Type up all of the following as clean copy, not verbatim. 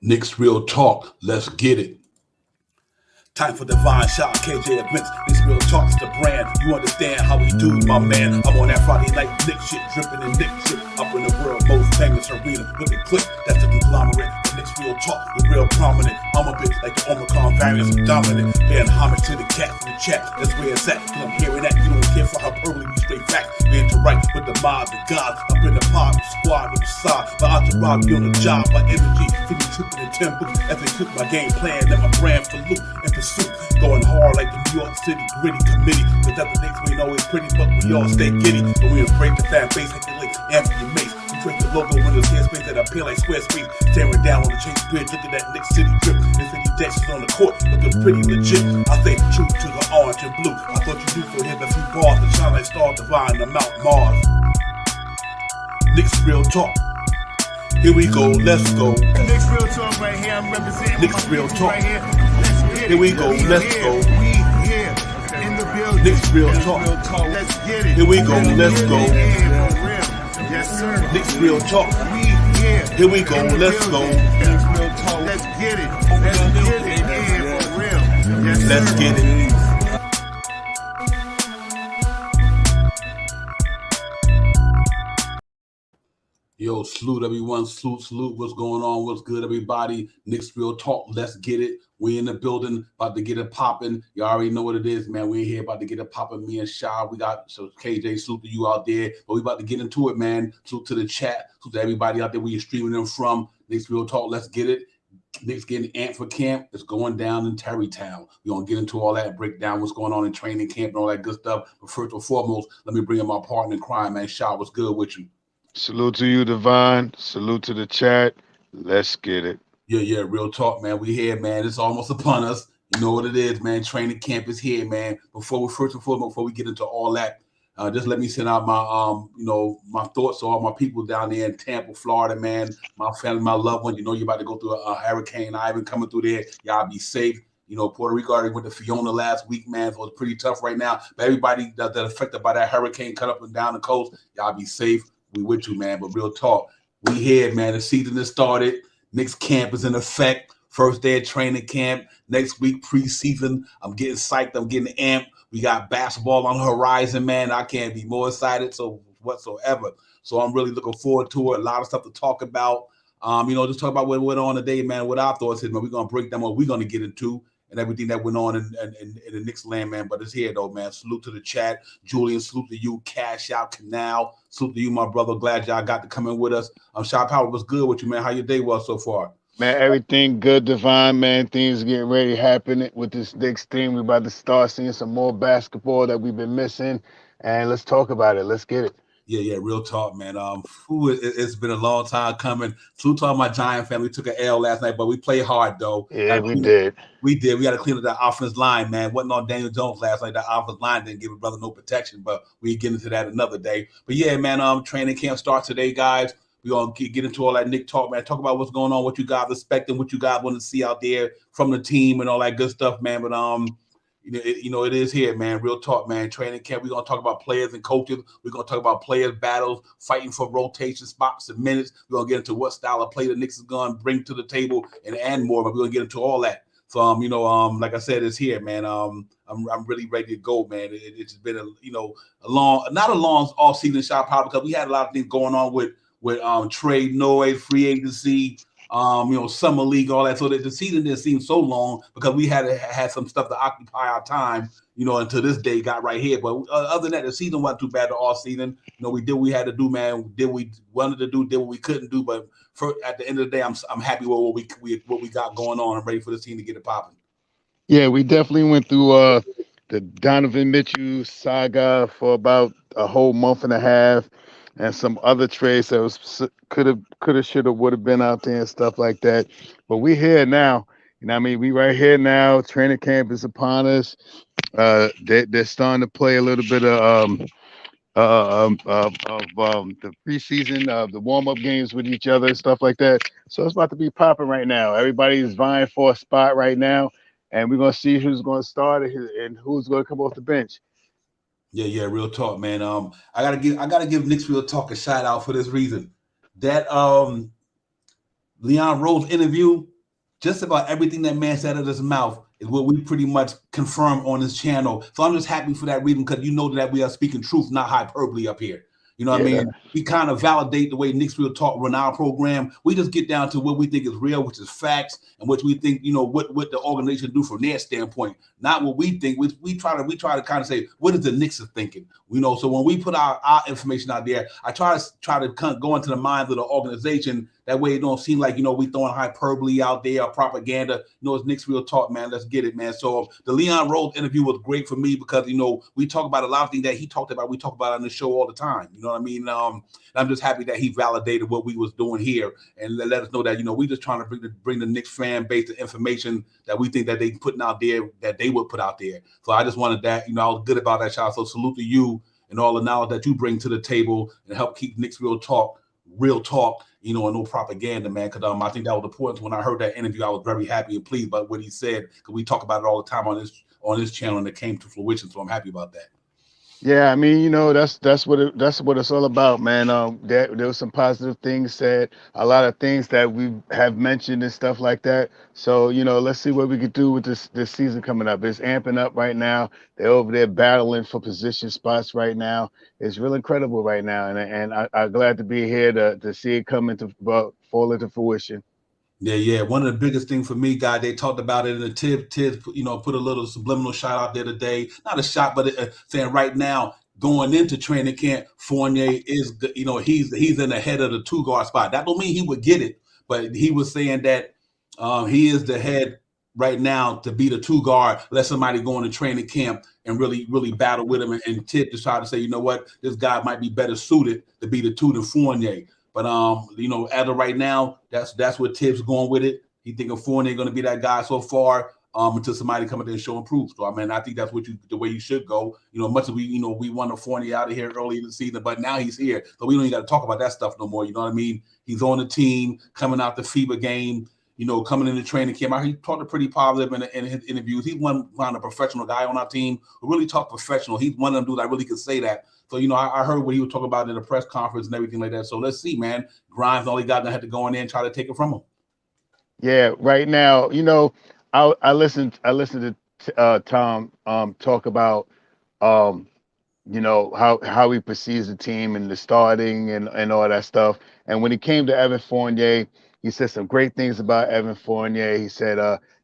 Knicks Real Talk. Let's get it. Time for divine shot, KJ events. This real talk's the brand. You understand how we do, my man. I'm on that Friday night Nick shit, dripping in Nick shit. Up in the world, most famous arena with the click. That's the conglomerate. The Knicks Real Talk, the real prominent. I'm a bit like the Omicron variants, dominant. Paying homage to the cat in the chat. That's where it's at. Cause I'm hearing that. You don't care for hyperbole, we straight facts. We interact with the mob, the gods. Up in the pod, the squad, the facade. My entourage, be on the job, my energy. Feeling tripping in 10 books. As they took my game plan, and my brand for loot and pursuit. Going hard like the New York City gritty committee. Cause that's the things we know is pretty, but we all stay giddy. But we embrace the fan base like the late Anthony Mace. We trace the logo when there's space that appear like Squarespace. Staring down on the Chase Bridge, looking at Knicks City drip. The city decks on the court, looking pretty legit. I stay true to the orange and blue. I thought you knew for him a few bars to shine like stars divine on Mount Mars. Knicks Real Talk. Here we go, let's go. Knicks Real Talk right here, I'm representing Knicks Real Talk. right here. Here we go, let's go. We here in the building. Knicks Real Talk. Let's get it. Here we go, let's go. Yeah, for real. Yes, sir. Knicks Real Talk. We here. Here we go, in the let's go. building. Knicks Real Talk. Let's get it. Let's get it. Yeah, for real. Yes, sir. Let's get it. Yo, salute everyone, salute. What's going on? What's good, everybody? Knicks Real Talk. Let's get it. We in the building, about to get it popping. You already know what it is, man. We in here about to get it popping. Me and Shy, we got so KJ, salute to you out there. But we about to get into it, man. Salute to the chat. Salute to everybody out there where you're streaming them from. Knicks Real Talk. Let's get it. Knicks getting amped for camp. It's going down in Tarrytown. We're going to get into all that, break down what's going on in training camp and all that good stuff. But first and foremost, let me bring in my partner in crime, man. Shy, what's good with you? Salute to you, Divine. Salute to the chat. Let's get it. Yeah, real talk, man. We here, man. It's almost upon us. You know what it is, man. Training camp is here, man. Before we get into all that, just let me send out my my thoughts to all my people down there in Tampa, Florida, man. My family, my loved one. You know you're about to go through a hurricane. Ivan coming through there. Y'all be safe. You know, Puerto Rico already went to Fiona last week, man. So it's pretty tough right now. But everybody that affected by that hurricane cut up and down the coast, y'all be safe. We with you, man. But real talk, we here, man. The season has started. Knicks camp is in effect. First day of training camp. Next week, preseason. I'm getting psyched. I'm getting amped. We got basketball on the horizon, man. I can't be more excited so whatsoever. So I'm really looking forward to it. A lot of stuff to talk about. Just talk about what went on today, man. What our thoughts is, man. We're gonna break down what we're gonna get into and everything that went on in the Knicks land, man. But it's here though, man. Salute to the chat. Julian, salute to you. Cash Out Canal. Salute to you, my brother. Glad y'all got to come in with us. Shy Power, what's good with you, man? How your day was so far? Man, everything good, Divine, man. Things getting ready to happen with this Knicks team. We're about to start seeing some more basketball that we've been missing. And let's talk about it. Let's get it. Yeah, real talk, man. It's been a long time coming. Salute to all my Giant family. We took an L last night, but we played hard, though. Yeah, we did. We got to clean up that offense line, man. Wasn't on Daniel Jones last night. That offense line didn't give a brother no protection, but we get into that another day. But yeah, man, training camp starts today, guys. We're going to get into all that Nick talk, man. Talk about what's going on, what you guys expecting, what you guys want to see out there from the team and all that good stuff, man. But, it is here, man. Real talk, man. Training camp. We're going to talk about players and coaches. We're going to talk about players' battles, fighting for rotation spots and minutes. We're going to get into what style of play the Knicks is going to bring to the table and more. But we're going to get into all that. So, like I said, it's here, man. I'm really ready to go, man. It's been not a long off-season shot power because we had a lot of things going on with trade noise, free agency, summer league, all that. So that the season didn't seem so long because we had some stuff to occupy our time, until this day got right here. But other than that, the season wasn't too bad. The off season, we did what we had to do, man. Did what we wanted to do, did what we couldn't do. But at the end of the day, I'm happy with what we got going on. I'm ready for this team to get it popping. Yeah, we definitely went through the Donovan Mitchell saga for about a whole month and a half. And some other trades that was could have, should have, would have been out there and stuff like that. But we here now. We right here now. Training camp is upon us. They're starting to play a little bit of the preseason, the warm-up games with each other and stuff like that. So it's about to be popping right now. Everybody's vying for a spot right now, and we're gonna see who's gonna start and who's gonna come off the bench. Yeah, real talk, man. I gotta give Knicks Real Talk a shout out for this reason. That Leon Rose interview just about everything that man said out of his mouth is what we pretty much confirm on this channel. So I'm just happy for that reason, because you know that we are speaking truth, not hyperbole up here. You know what I mean? We kind of validate the way Knicks Real Talk run our program. We just get down to what we think is real, which is facts, and what we think, you know, what the organization do from their standpoint, not what we think. We try to kind of say, what is the Knicks are thinking? You know, so when we put our information out there, I try to kind of go into the minds of the organization. That way it don't seem like, you know, we throwing hyperbole out there or propaganda. You know, it's Knicks Real Talk, man. Let's get it, man. So the Leon Rose interview was great for me because, you know, we talk about a lot of things that he talked about. We talk about on the show all the time. You know what I mean? I'm just happy that he validated what we was doing here and let us know that, you know, we just trying to bring the Knicks fan base the information that we think that they putting out there, that they would put out there. So I just wanted that, you know, I was good about that, shot. So salute to you and all the knowledge that you bring to the table and help keep Knicks Real Talk, you know, and no propaganda, man. Because I think that was important. When I heard that interview, I was very happy and pleased about what he said, because we talk about it all the time on this channel, and it came to fruition. So I'm happy about that. Yeah, I mean, you know, that's what it's all about, man. There was some positive things said, a lot of things that we have mentioned and stuff like that. So, you know, let's see what we could do with this season coming up. It's amping up right now. They're over there battling for position spots right now. It's real incredible right now, and I'm glad to be here to see it come into fall into fruition. Yeah. One of the biggest things for me, guy, they talked about it in the Tibbs, you know, put a little subliminal shot out there today. Not a shot, but saying right now, going into training camp, Fournier is, you know, he's in the head of the 2-guard spot. That don't mean he would get it, but he was saying that he is the head right now to be the 2-guard. Let somebody go into training camp and really battle with him. And Tibbs just tried to say, you know what, this guy might be better suited to be the 2 than Fournier. But you know, as of right now, that's what Tibbs going with it. He thinking Fournier going to be that guy so far until somebody come in there and show and prove. So I mean, I think that's the way you should go. You know, much as we wanted Fournier out of here early in the season, but now he's here, so we don't even got to talk about that stuff no more. You know what I mean? He's on the team, coming out the FIBA game. You know, coming into training camp, he talked pretty positive in his interviews. He's one kind of professional guy on our team who really talk professional. He's one of them dudes I really could say that. So, you know, I heard what he was talking about in the press conference and everything like that. So let's see, man. Grimes, all he got, had to go in there and try to take it from him. Yeah, right now, you know, I listened to Tom talk about you know, how he perceives the team and the starting and all that stuff. And when he came to Evan Fournier, he said some great things about Evan Fournier. He said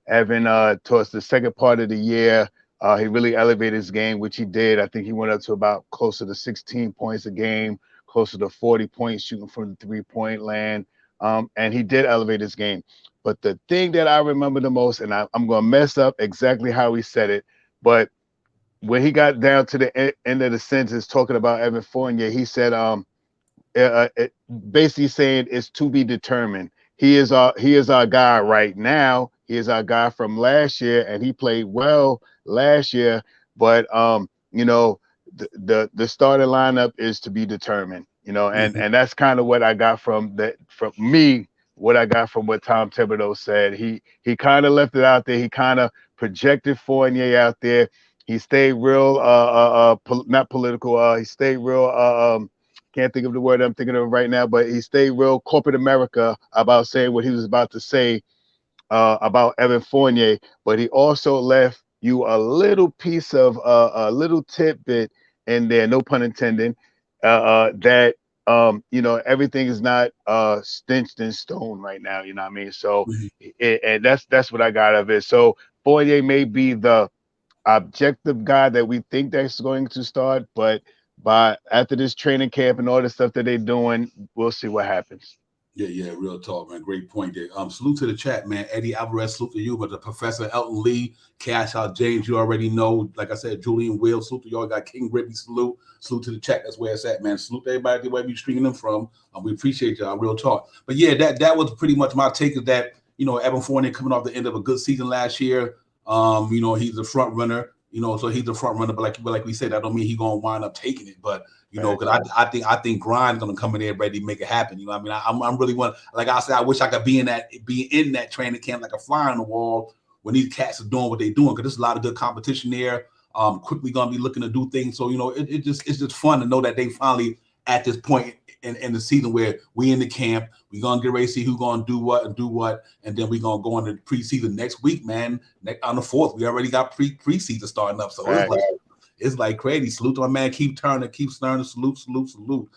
Evan, towards the second part of the year, he really elevated his game, which he did. I think he went up to about closer to 16 points a game, closer to 40 points shooting from the three-point land. And he did elevate his game. But the thing that I remember the most, and I'm going to mess up exactly how he said it, but when he got down to the end of the sentence talking about Evan Fournier, he said, basically saying it's to be determined. He is our guy right now. He is our guy from last year, and he played well last year. But you know, the starting lineup is to be determined. You know, and that's kind of what I got from what I got from what Tom Thibodeau said. He kind of left it out there. He kind of projected Fournier out there. He stayed real not political. He stayed real can't think of the word I'm thinking of right now, but he stayed real corporate America about saying what he was about to say about Evan Fournier. But he also left you a little piece of a little tidbit in there, no pun intended, that you know, everything is not cinched in stone right now. You know what I mean? So and that's what I got of it. So Fournier may be the objective guy that we think that's going to start, but after this training camp and all the stuff that they're doing, we'll see what happens. Yeah, real talk, man. Great point there. Salute to the chat, man. Eddie Alvarez, salute to you, but the Professor Elton Lee, Cash Out James, you already know. Like I said, Julian Will, salute to y'all. Got King Ribby, salute to the chat. That's where it's at, man. Salute to everybody wherever you're streaming them from. We appreciate y'all. Real talk. But yeah, that was pretty much my take. Is that, you know, Evan Fournier coming off the end of a good season last year. You know, he's a front runner. You know, so he's the front runner, but like we said, that don't mean he's gonna wind up taking it. But you know, because I think Grimes gonna come in there ready to make it happen. You know, what I mean, I'm really want, like I said, I wish I could be in that training camp like a fly on the wall when these cats are doing what they're doing, because there's a lot of good competition there. Quickly gonna be looking to do things. So you know, it's just fun to know that they finally at this point in the season where we in the camp. We're gonna get ready to see who's gonna do what, and then we're gonna go into the preseason next week, man. On the 4th, we already got preseason starting up. So it's like crazy. Salute to my man, keep turning, keep stirring, salute.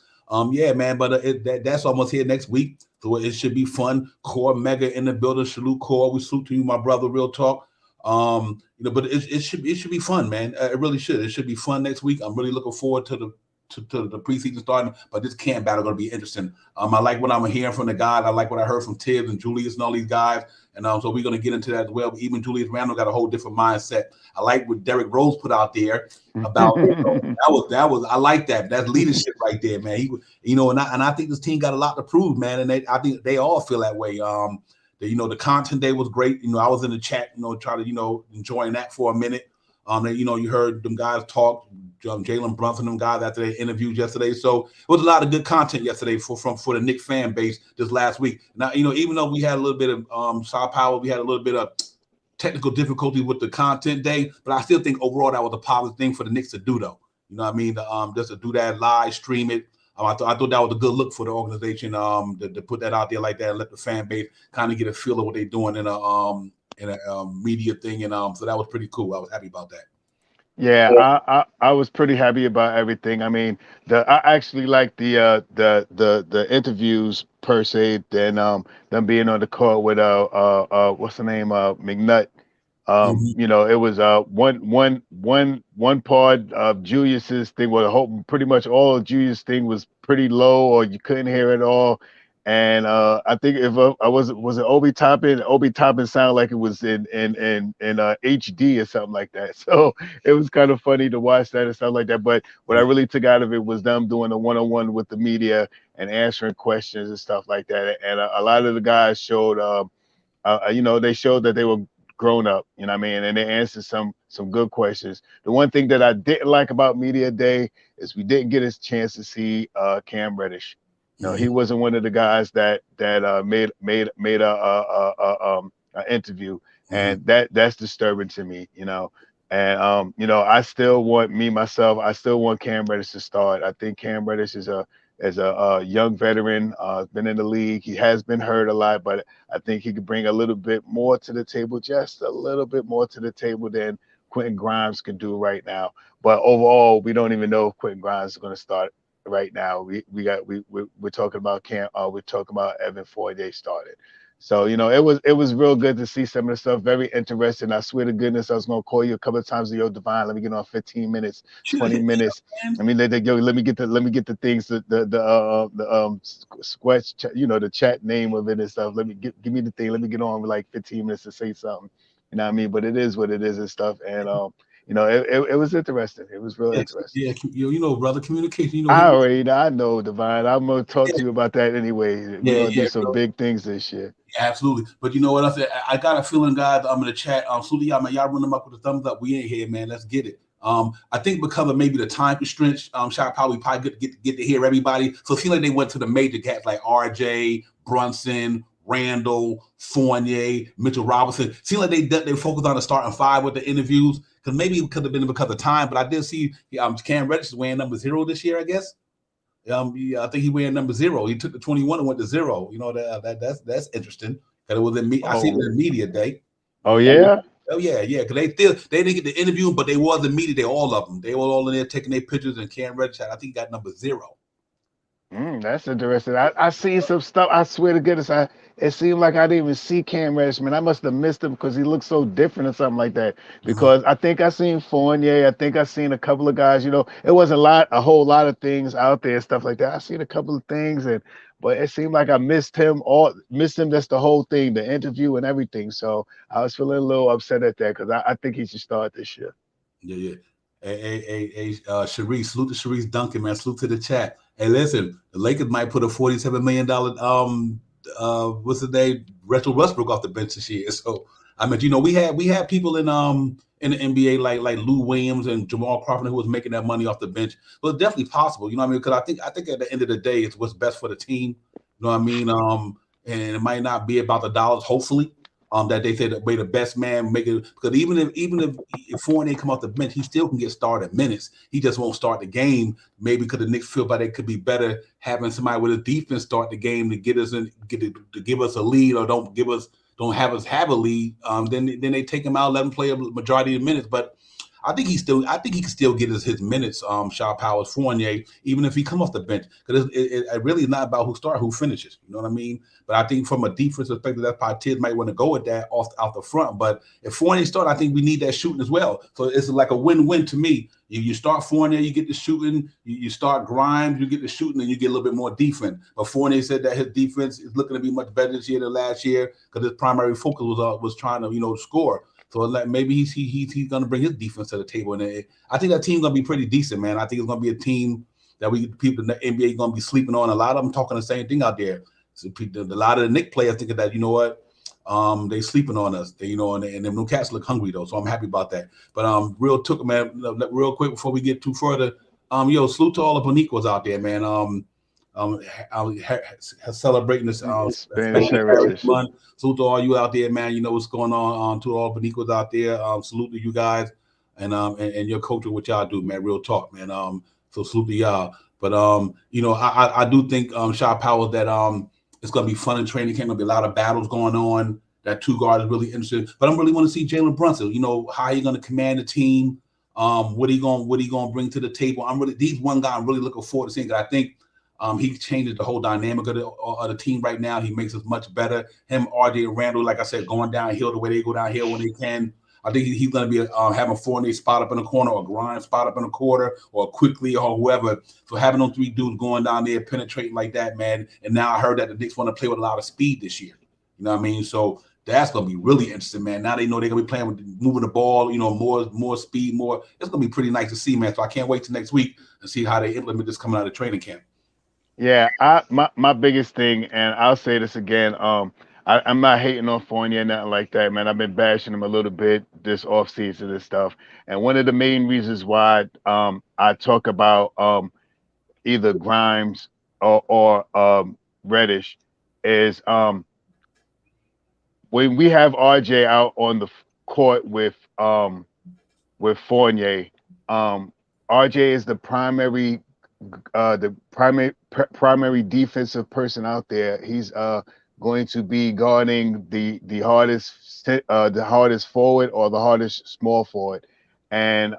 Yeah, man, but that's almost here next week. So it should be fun. Core Mega in the building. Salute Core. We salute to you, my brother. Real talk. But it should be fun, man. It really should. It should be fun next week. I'm really looking forward to the preseason starting, but this camp battle going to be interesting. I like what I'm hearing from the guys. I like what I heard from Tibbs and Julius and all these guys. And so we're going to get into that as well. But even Julius Randle got a whole different mindset. I like what Derrick Rose put out there about that was I like that. That's leadership right there, man. And I think this team got a lot to prove, man. And I think they all feel that way. The content day was great. I was in the chat, try to enjoying that for a minute. You heard them guys talk, Jalen, Brunson, them guys after they interviewed yesterday. So it was a lot of good content yesterday for the Knicks fan base this last week. Now, even though we had a little bit of star power, we had a little bit of technical difficulty with the content day, but I still think overall that was a positive thing for the Knicks to do, though. You know what I mean? Just to do that live, stream it. I thought that was a good look for the organization to put that out there like that and let the fan base kind of get a feel of what they're doing in a media thing, and so that was pretty cool. I was happy about that. Yeah, I was pretty happy about everything. I mean, I actually like the interviews per se than them being on the court with what's the name, McNutt. It was one part of Julius's thing was pretty much all of Julius' thing was pretty low, or you couldn't hear it all. And I think if I was it Obi Toppin? Obi Toppin sounded like it was in HD or something like that. So it was kind of funny to watch that and stuff like that. But what I really took out of it was them doing a one-on-one with the media and answering questions and stuff like that. And a lot of the guys showed, they showed that they were grown up. You know what I mean? And they answered some good questions. The one thing that I didn't like about Media Day is we didn't get a chance to see Cam Reddish. He wasn't one of the guys that made a interview, and that's disturbing to me. And I still want Cam Reddish to start. I think Cam Reddish is a young veteran, been in the league. He has been hurt a lot, but I think he could bring a little bit more to the table, just a little bit more to the table than Quentin Grimes can do right now. But overall, we don't even know if Quentin Grimes is going to start. Right now, we're talking about we're talking about Evan Fournier started. So it was real good to see some of the stuff. Very interesting. I swear to goodness, I was gonna call you a couple of times. Yo, Divine, let me get on 15 minutes, 20 minutes. I mean, let me get the things, the squash, the chat name of it and stuff. Let me give me the thing. Let me get on with like 15 minutes to say something. You know what I mean? But it is what it is and stuff. And it was interesting. It was really interesting. Yeah, brother, communication. I know, Divine. I'm gonna talk to you about that anyway. We're gonna do some big things this year. Yeah, absolutely. But you know what I said? I got a feeling, guys. I'm in the chat. Salute y'all, man. Y'all run them up with a thumbs up. We ain't here, man. Let's get it. I think because of maybe the time constraints, we probably get to hear everybody. So it seems like they went to the major cats like RJ, Brunson, Randall, Fournier, Mitchell Robinson. Seems like they focused on the starting five with the interviews, because maybe it could have been because of time. But I did see Cam Reddish is wearing number 0 this year, I guess. I think he wearing number 0. He took the 21 and went to 0. That's interesting. Because it was I see it in Media Day. Oh yeah. Oh yeah. Because they didn't get the interview, but they was in Media Day. All of them. They were all in there taking their pictures, and Cam Reddish, I think he got number 0. That's interesting. I seen some stuff. I swear to goodness, it seemed like I didn't even see Cam Reddish. Man, I must have missed him because he looked so different or something like that. Because I think I seen Fournier. I think I seen a couple of guys. It wasn't a whole lot of things out there and stuff like that. I seen a couple of things, but it seemed like I missed him. That's the whole thing, the interview and everything. So I was feeling a little upset at that because I think he should start this year. Yeah. Hey, Sharice, salute to Sharice Duncan, man. Salute to the chat. Hey, listen, the Lakers might put a $47 million what's the name, Russell Westbrook off the bench this year. So I mean, we had people in the NBA like Lou Williams and Jamal Crawford who was making that money off the bench. So it's definitely possible, you know what I mean? Because I think at the end of the day, it's what's best for the team. You know what I mean? And it might not be about the dollars, hopefully. that they say that way the best man make it, because even if Fournier come off the bench, he still can get started minutes. He just won't start the game. Maybe because the Knicks feel like it could be better having somebody with a defense start the game to get us in, to give us a lead, or don't have us have a lead. Then they take him out, let him play a majority of the minutes. But I think he can still get his minutes. Shaw Powers, Fournier, even if he come off the bench, because it really is not about who starts, who finishes. You know what I mean? But I think from a defense perspective, that's probably Tiz might want to go with that off the front. But if Fournier start, I think we need that shooting as well. So it's like a win-win to me. You start Fournier, you get the shooting. You start Grimes, you get the shooting, and you get a little bit more defense. But Fournier said that his defense is looking to be much better this year than last year, because his primary focus was trying to score. So like maybe he's going to bring his defense to the table, and I think that team's going to be pretty decent, man. I think it's going to be a team that people in the NBA are going to be sleeping on. A lot of them talking the same thing out there. So a lot of the Knicks players thinking that, you know what, they sleeping on us. And them new cats look hungry though, so I'm happy about that. But real quick before we get too further, salute to all the Boniquas out there, man. Celebrating this Spanish heritage month. Salute to all you out there, man. You know what's going on. To all Boniquas out there. Salute to you guys and your culture, what y'all do, man. Real talk, man. So salute to y'all. But I do think Shaw Powers that it's gonna be fun in training camp. Gonna be a lot of battles going on. That two guard is really interesting. But I really want to see Jalen Brunson. How he gonna command the team. What he gonna bring to the table. He's one guy I'm really looking forward to seeing. I think he changes the whole dynamic of the team right now. He makes us much better. Him, RJ, and Randall, like I said, going downhill the way they go downhill when they can. I think he's going to be having Fournier spot up in the corner, or Grimes spot up in the quarter, or Quickly, or whoever. So having those three dudes going down there, penetrating like that, man. And now I heard that the Knicks want to play with a lot of speed this year. You know what I mean? So that's going to be really interesting, man. Now they know they're going to be playing with moving the ball, more speed, more. It's going to be pretty nice to see, man. So I can't wait till next week and see how they implement this coming out of training camp. Yeah, my biggest thing, and I'll say this again, I'm not hating on Fournier, nothing like that, man. I've been bashing him a little bit this offseason and stuff. And one of the main reasons why I talk about either Grimes or Reddish is when we have RJ out on the court with Fournier, RJ is the primary defensive person out there. He's going to be guarding the hardest forward or the hardest small forward, and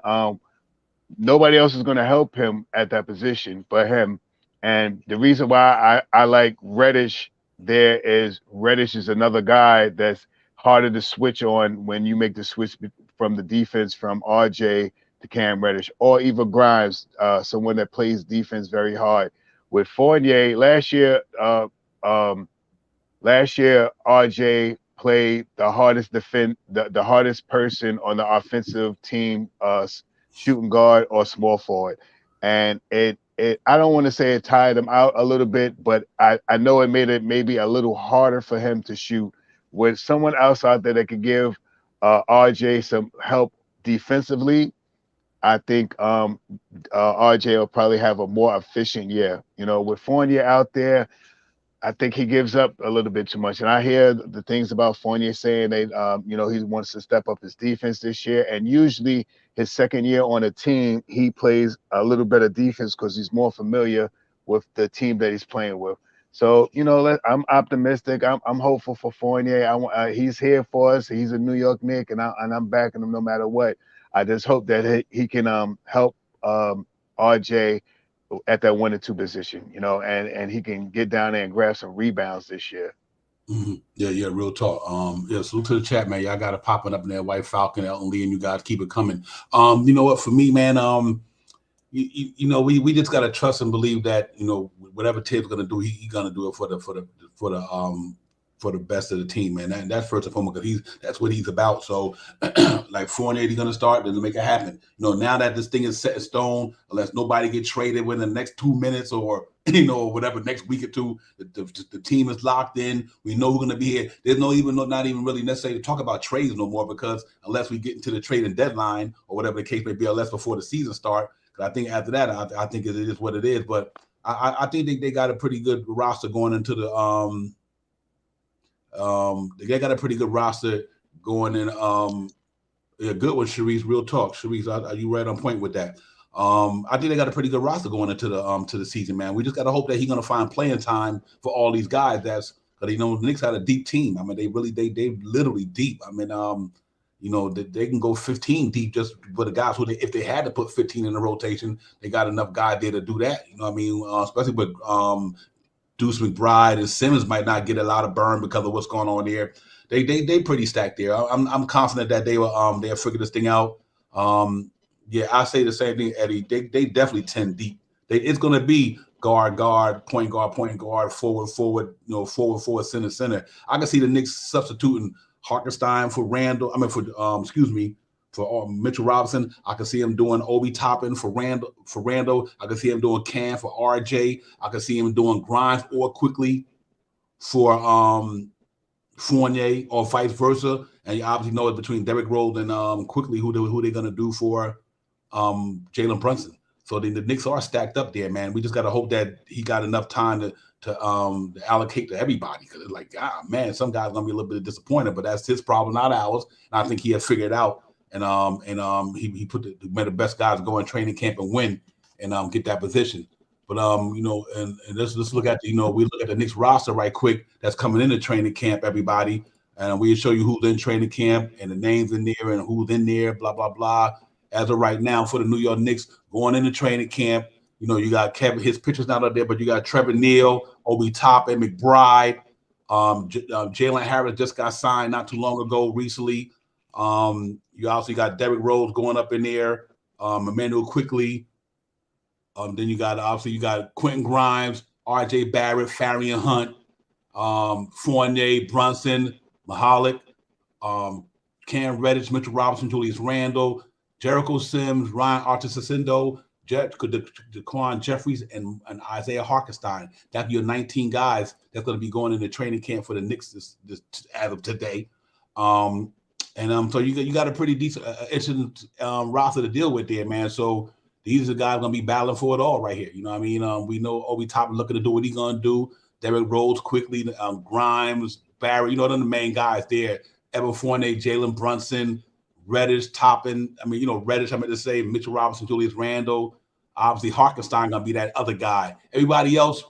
nobody else is going to help him at that position but him. And the reason why I like Reddish there is Reddish is another guy that's harder to switch on when you make the switch from the defense from RJ to Cam Reddish, or even Grimes, someone that plays defense very hard. With Fournier last year, RJ played the hardest the hardest person on the offensive team, shooting guard or small forward, and it I don't want to say it tired him out a little bit, but I know it made it maybe a little harder for him to shoot. With someone else out there that could give RJ some help defensively, I think RJ will probably have a more efficient year. With Fournier out there, I think he gives up a little bit too much. And I hear the things about Fournier saying that, he wants to step up his defense this year. And usually his second year on a team, he plays a little better defense because he's more familiar with the team that he's playing with. So, I'm optimistic. I'm hopeful for Fournier. He's here for us. He's a New York Knick, and I'm backing him no matter what. I just hope that he can help RJ at that 1 and 2 position, and he can get down there and grab some rebounds this year. Mm-hmm. Yeah, real talk. Salute to the chat, man. Y'all got it popping up in there, White Falcon, Elton Lee, and you guys keep it coming. You know what? For me, man, we just gotta trust and believe that whatever Tibbs gonna do, he's gonna do it for the best of the team, man. That's first and foremost, because that's what he's about. So, like Fournier, he's gonna start to make it happen. Now that this thing is set in stone, unless nobody gets traded within the next 2 minutes or whatever, next week or two, the team is locked in. We know we're gonna be here. There's not even really necessary to talk about trades no more, because unless we get into the trading deadline or whatever the case may be, unless before the season start. I think after that, I think it is what it is. But I think they got a pretty good roster going into the They got a pretty good roster going in. A good one, Sharice. Real talk, Sharice. Are you right on point with that? I think they got a pretty good roster going into the season, man. We just got to hope that he's going to find playing time for all these guys. Because the Knicks had a deep team. I mean, they literally deep. I mean, they can go 15 deep just with the guys who if they had to put 15 in the rotation, they got enough guys there to do that. You know what I mean? Especially with Deuce McBride and Simmons might not get a lot of burn because of what's going on there. They pretty stacked there. I'm confident that they'll figure this thing out. Yeah, I say the same thing, Eddie. They definitely 10 deep. It's going to be guard, point guard, forward, forward, center. I can see the Knicks substituting Hartenstein for Randall. I mean, for Mitchell Robinson. I can see him doing Obi Toppin for Randall. I can see him doing Cam for RJ. I can see him doing Grimes or Quickly for Fournier or vice versa. And you obviously know it between Derrick Rose and Quickly who they're going to do for Jalen Brunson. So the Knicks are stacked up there, man. We just got to hope that he got enough time to allocate to everybody. Because it's like, man, some guys going to be a little bit disappointed, but that's his problem, not ours. And I think he has figured it out. And he made the best guys go in training camp and win and get that position. But and let's look at we look at the Knicks roster right quick that's coming into training camp, everybody, and we'll show you who's in training camp and the names in there and who's in there, blah blah blah. As of right now, for the New York Knicks going into training camp, you got Kevin. His picture's not up there, but you got Trevor Neal, Obi Toppin, McBride, Jalen Harris just got signed not too long ago, recently. You also got Derrick Rose going up in there, Emmanuel Quickly. Then you got Quentin Grimes, RJ Barrett, Farian Hunt, Fournier, Brunson, Mahalik, Cam Reddish, Mitchell Robinson, Julius Randle, Jericho Sims, Ryan Artesindo, Daquan Jeffries, and Isaiah Hartenstein. That's your 19 guys that's going to be going into training camp for the Knicks this as of today. So you got a pretty decent, interesting roster to deal with there, man. So these are the guys going to be battling for it all right here. You know what I mean? We know Obi Toppin looking to do what he's going to do. Derrick Rose Quickly, Grimes, Barrett, the main guys there. Evan Fournier, Jalen Brunson, Reddish, Toppin. Reddish, I meant to say, Mitchell Robinson, Julius Randle. Obviously, Hartenstein going to be that other guy. Everybody else,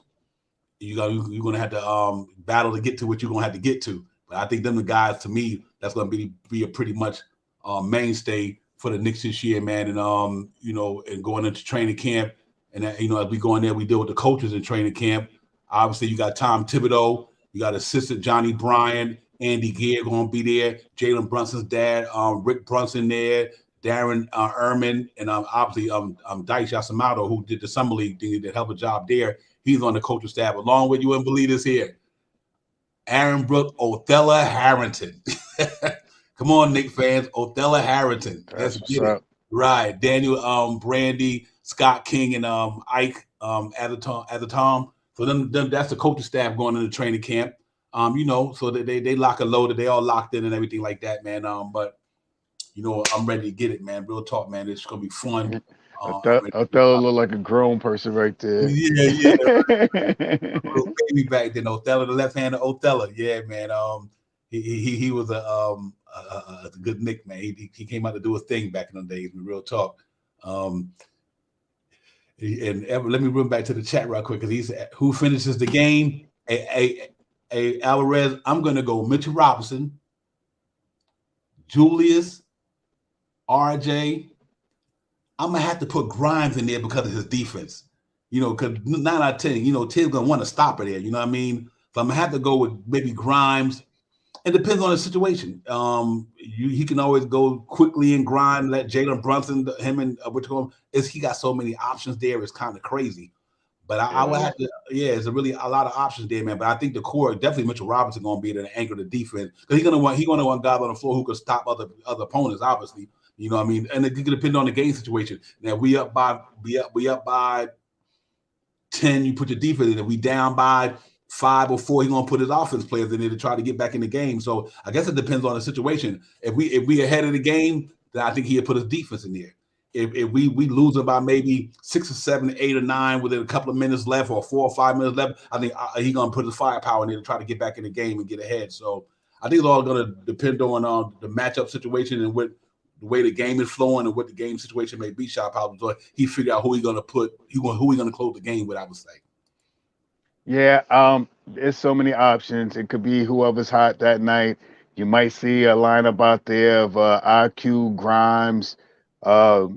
you're going to have to battle to get to what you're going to have to get to. But I think them the guys, to me, that's going to be a pretty much mainstay for the Knicks this year, man. And, and going into training camp. And, as we go in there, we deal with the coaches in training camp. Obviously, you got Tom Thibodeau. You got assistant Johnny Bryant. Andy Gear going to be there. Jalen Brunson's dad. Rick Brunson there. Darren Ehrman. And obviously, Dice Yasamato, who did the Summer League thing, did a hell of a job there. He's on the coaching staff, along with, you wouldn't believe this here, Aaron Brooks, Othello Harrington. Come on, Knicks fans. Othello Harrington. That's it. Right. Daniel Brandy, Scott King, and Ike at the time. So them that's the coaching staff going into training camp. So they lock a load, they all locked in and everything like that, man. But I'm ready to get it, man. Real talk, man. It's gonna be fun. Othello look like a grown person right there. Yeah. Little baby back then. Othello, the left-handed Othello. Yeah, man. He was a good Knick, man. He came out to do a thing back in the days. Real talk. And let me run back to the chat real quick because he's who finishes the game. Alvarez. I'm gonna go Mitchell Robinson, Julius, RJ. I'm gonna have to put Grimes in there because of his defense. Because 9 out of 10, Tim's gonna want to stop it there. You know what I mean? So I'm gonna have to go with maybe Grimes. It depends on the situation. He can always go quickly and grind, let Jalen Brunson, him and he got so many options there. It's kind of crazy. But I would have to, it's a lot of options there, man. But I think the core, definitely Mitchell Robinson going to be the anchor of the defense. Because he's going to want guys on the floor who can stop other opponents, obviously. You know what I mean? And it can depend on the game situation. Now, we up by 10, you put your defense in. If we down by 5 or 4, he's gonna put his offense players in there to try to get back in the game. So I guess it depends on the situation. If we ahead of the game, then I think he'll put his defense in there. if we lose about maybe 6 or 7, 8 or 9 within a couple of minutes left, or 4 or 5 minutes left, I think he's gonna put his firepower in there to try to get back in the game and get ahead. So I think it's all gonna depend on the matchup situation and what the way the game is flowing and what the game situation may be. Shot power, so he figure out who he's gonna put, who he's gonna close the game with, I would say. Yeah, there's so many options. It could be whoever's hot that night. You might see a lineup out there of IQ, Grimes, uh,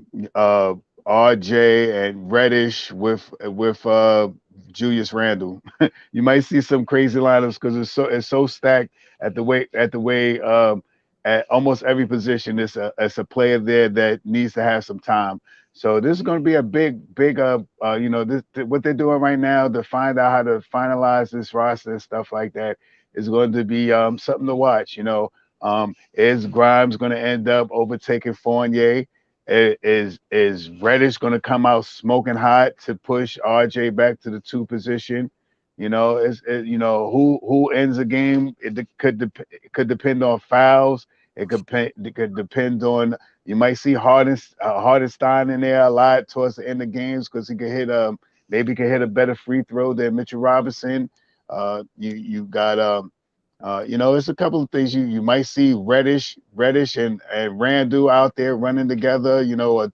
RJ, and Reddish with Julius Randle. You might see some crazy lineups because it's so stacked at almost every position. It's a player there that needs to have some time. So this is going to be a big what they're doing right now to find out how to finalize this roster and stuff like that is going to be something to watch. Is Grimes going to end up overtaking Fournier? Is Reddish going to come out smoking hot to push RJ back to the 2 position? Who ends the game? It could depend on fouls. It could depend on. You might see Hardenstein in there a lot towards the end of games because he could hit maybe could hit a better free throw than Mitchell Robinson. You got it's a couple of things you might see Reddish and Randall out there running together. A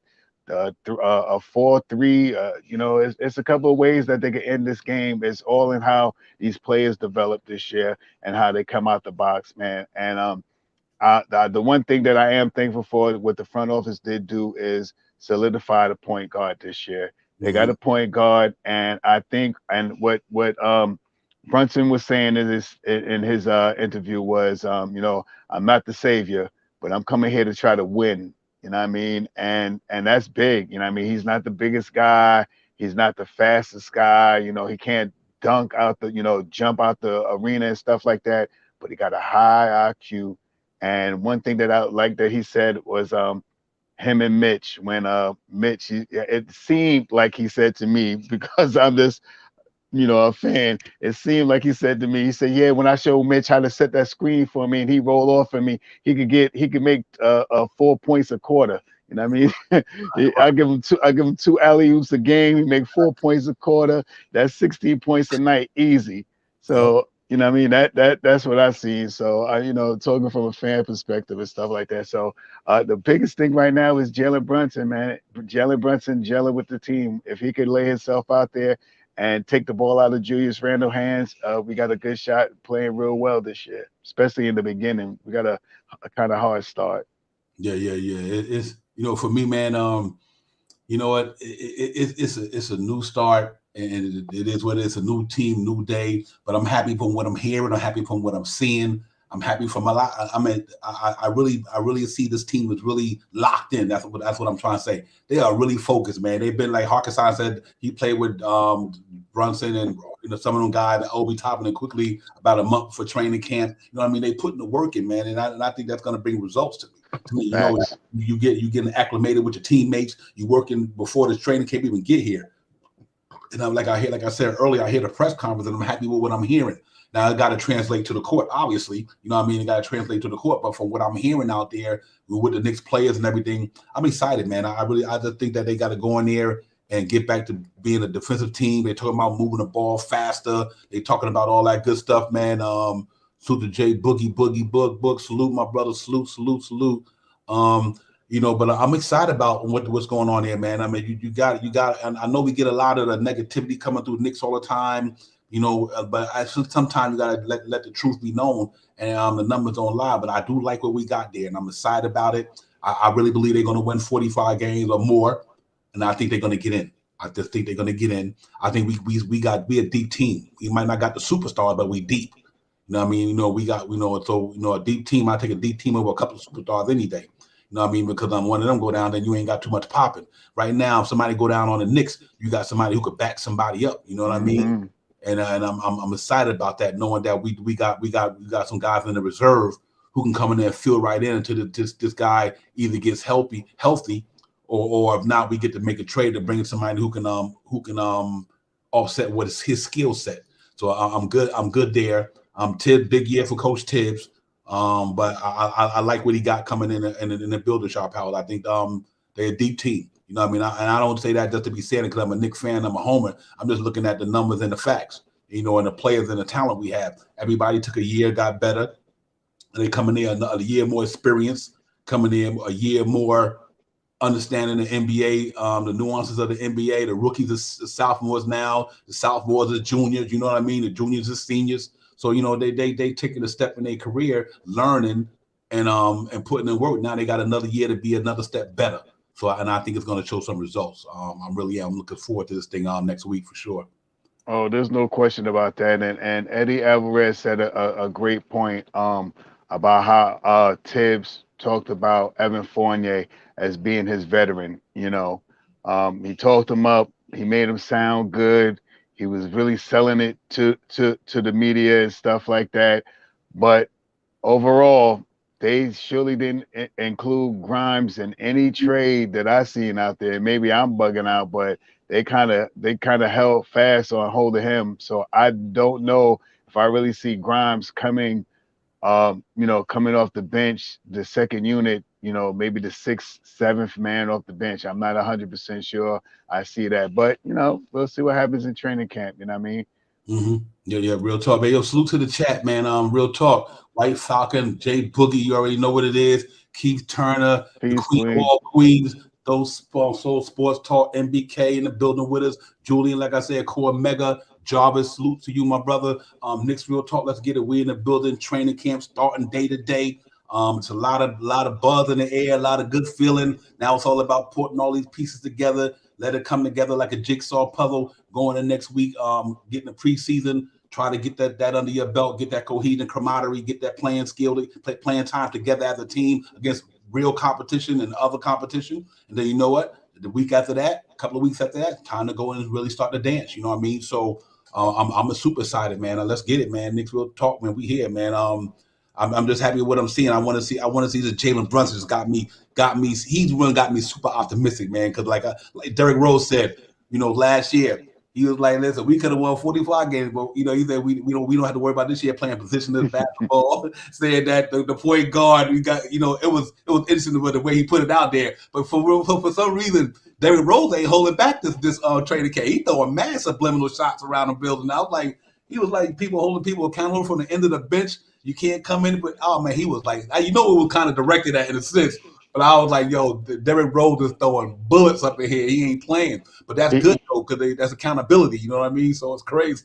4-3. It's a couple of ways that they can end this game. It's all in how these players develop this year and how they come out the box, man. And the one thing that I am thankful for what the front office did do is solidify the point guard this year. They got a point guard, and I think, and what Brunson was saying in his interview was, I'm not the savior, but I'm coming here to try to win. You know what I mean? And that's big. You know what I mean? He's not the biggest guy. He's not the fastest guy. He can't dunk out jump out the arena and stuff like that, but he got a high IQ. And one thing that I like that he said was him and Mitch, when Mitch, it seemed like he said to me, because I'm just, a fan, it seemed like he said to me, he said, yeah, when I showed Mitch how to set that screen for me and he rolled off of me, he could make 4 points a quarter. You know what I mean? I give him 2 alley-oops a game. He make 4 points a quarter. That's 16 points a night, easy. So, you know what I mean? That's what I see. So, talking from a fan perspective and stuff like that. So, the biggest thing right now is Jalen Brunson, man. Jalen Brunson gelling with the team. If he could lay himself out there and take the ball out of Julius Randle's hands, we got a good shot playing real well this year, especially in the beginning. We got a kind of hard start. Yeah. It's for me, man. You know what? It's a new start. And it is what it is, a new team, new day. But I'm happy from what I'm hearing. I'm happy from what I'm seeing. I'm happy from a lot. I really see this team is really locked in. That's what I'm trying to say. They are really focused, man. They've been, like Harkison said, he played with Brunson and some of them guys, Obi Toppin, and quickly about a month for training camp. You know what I mean? They putting the work in, man, and I think that's going to bring results to me. You getting acclimated with your teammates. You working before this training camp even get here. And I'm like I said earlier, I hear the press conference and I'm happy with what I'm hearing. Now I got to translate to the court, obviously. You know what I mean? I got to translate to the court. But from what I'm hearing out there with the Knicks players and everything, I'm excited, man. I just think that they got to go in there and get back to being a defensive team. They're talking about moving the ball faster. They're talking about all that good stuff, man. Salute to Jay Boogie, Boog. Salute, my brother. Salute. But I'm excited about what's going on there, man. I mean, you got, and I know we get a lot of the negativity coming through Knicks all the time, but sometimes you got to let the truth be known, and the numbers don't lie. But I do like what we got there, and I'm excited about it. I really believe they're going to win 45 games or more, and I think they're going to get in. I just think they're going to get in. I think we a deep team. We might not got the superstars, but we deep. You know what I mean? A deep team. I take a deep team over a couple of superstars any day. You know what I mean? Because one of them go down, then you ain't got too much popping. Right now, if somebody go down on the Knicks, you got somebody who could back somebody up. You know what I mean? And I'm excited about that, knowing that we got some guys in the reserve who can come in there and fill right in until this guy either gets healthy, or if not, we get to make a trade to bring in somebody who can offset what is his skill set. So I'm good there. Tibbs, big year for Coach Tibbs. But I like what he got coming in the building shop, Howard. I think the They're a deep team. You know what I mean? And I don't say that just to be saying it because I'm a Knicks fan, I'm a homer. I'm just looking at the numbers and the facts, you know, and the players and the talent we have. Everybody took a year, got better. And they coming in a year more experience, coming in a year more understanding the NBA, the nuances of the NBA. The rookies are the sophomores now, the sophomores are juniors, you know what I mean? The juniors are seniors. So, you know, they taking a step in their career, learning and putting in work. Now they got another year to be another step better. So, and I think it's going to show some results. I'm looking forward to this thing next week for sure. Oh, there's no question about that. And Eddie Alvarez said a great point about how Tibbs talked about Evan Fournier as being his veteran. You know, he talked him up. He made him sound good. He was really selling it to the media and stuff like that. But overall, they surely didn't include Grimes in any trade that I seen out there. Maybe I'm bugging out, but they kind of held fast on holding him. So I don't know if I really see Grimes coming, coming off the bench, the second unit, you know, maybe the 6th, 7th man off the bench. I'm not 100% sure I see that, but you know, we'll see what happens in training camp. You know what I mean? Mm-hmm. Yeah, real talk, man. Yo, salute to the chat, man. Real talk. White Falcon, Jay Boogie, you already know what it is. Keith Turner, Peace, the Queen Queen. of all Queens, those Soul Sports Talk, MBK in the building with us. Julian, like I said, Core Mega, Jarvis, salute to you, my brother. Knicks Real Talk, let's get it. We in the building, training camp starting day to day. It's a lot of buzz in the air, a lot of good feeling. Now it's all about putting all these pieces together, let it come together like a jigsaw puzzle going in next week, getting the preseason, try to get that under your belt, get that cohesion, camaraderie, get that playing skill, playing time together as a team against real competition and other competition. And then you know what? The week after that, a couple of weeks after that, time to go in and really start to dance. You know what I mean? So I'm super excited, man. Let's get it, man. Knicks Real Talk, man. We here, man. I'm just happy with what I'm seeing. I want to see that Jalen Brunson just got me. He's really got me super optimistic, man. Because like Derrick Rose said, you know, last year he was like, "Listen, we could have won 45 games, but you know, he said we don't have to worry about this year playing positionless basketball." Saying that the point guard, we got, you know, it was interesting with the way he put it out there. But for some reason, Derrick Rose ain't holding back this training camp. He throwing mad subliminal shots around the building. I was like, he was like holding people accountable from the end of the bench. You can't come in, but oh man, he was like, you know, it was kind of directed at in a sense. But I was like, yo, Derrick Rose is throwing bullets up in here. He ain't playing, but that's good though, because that's accountability. You know what I mean? So it's crazy.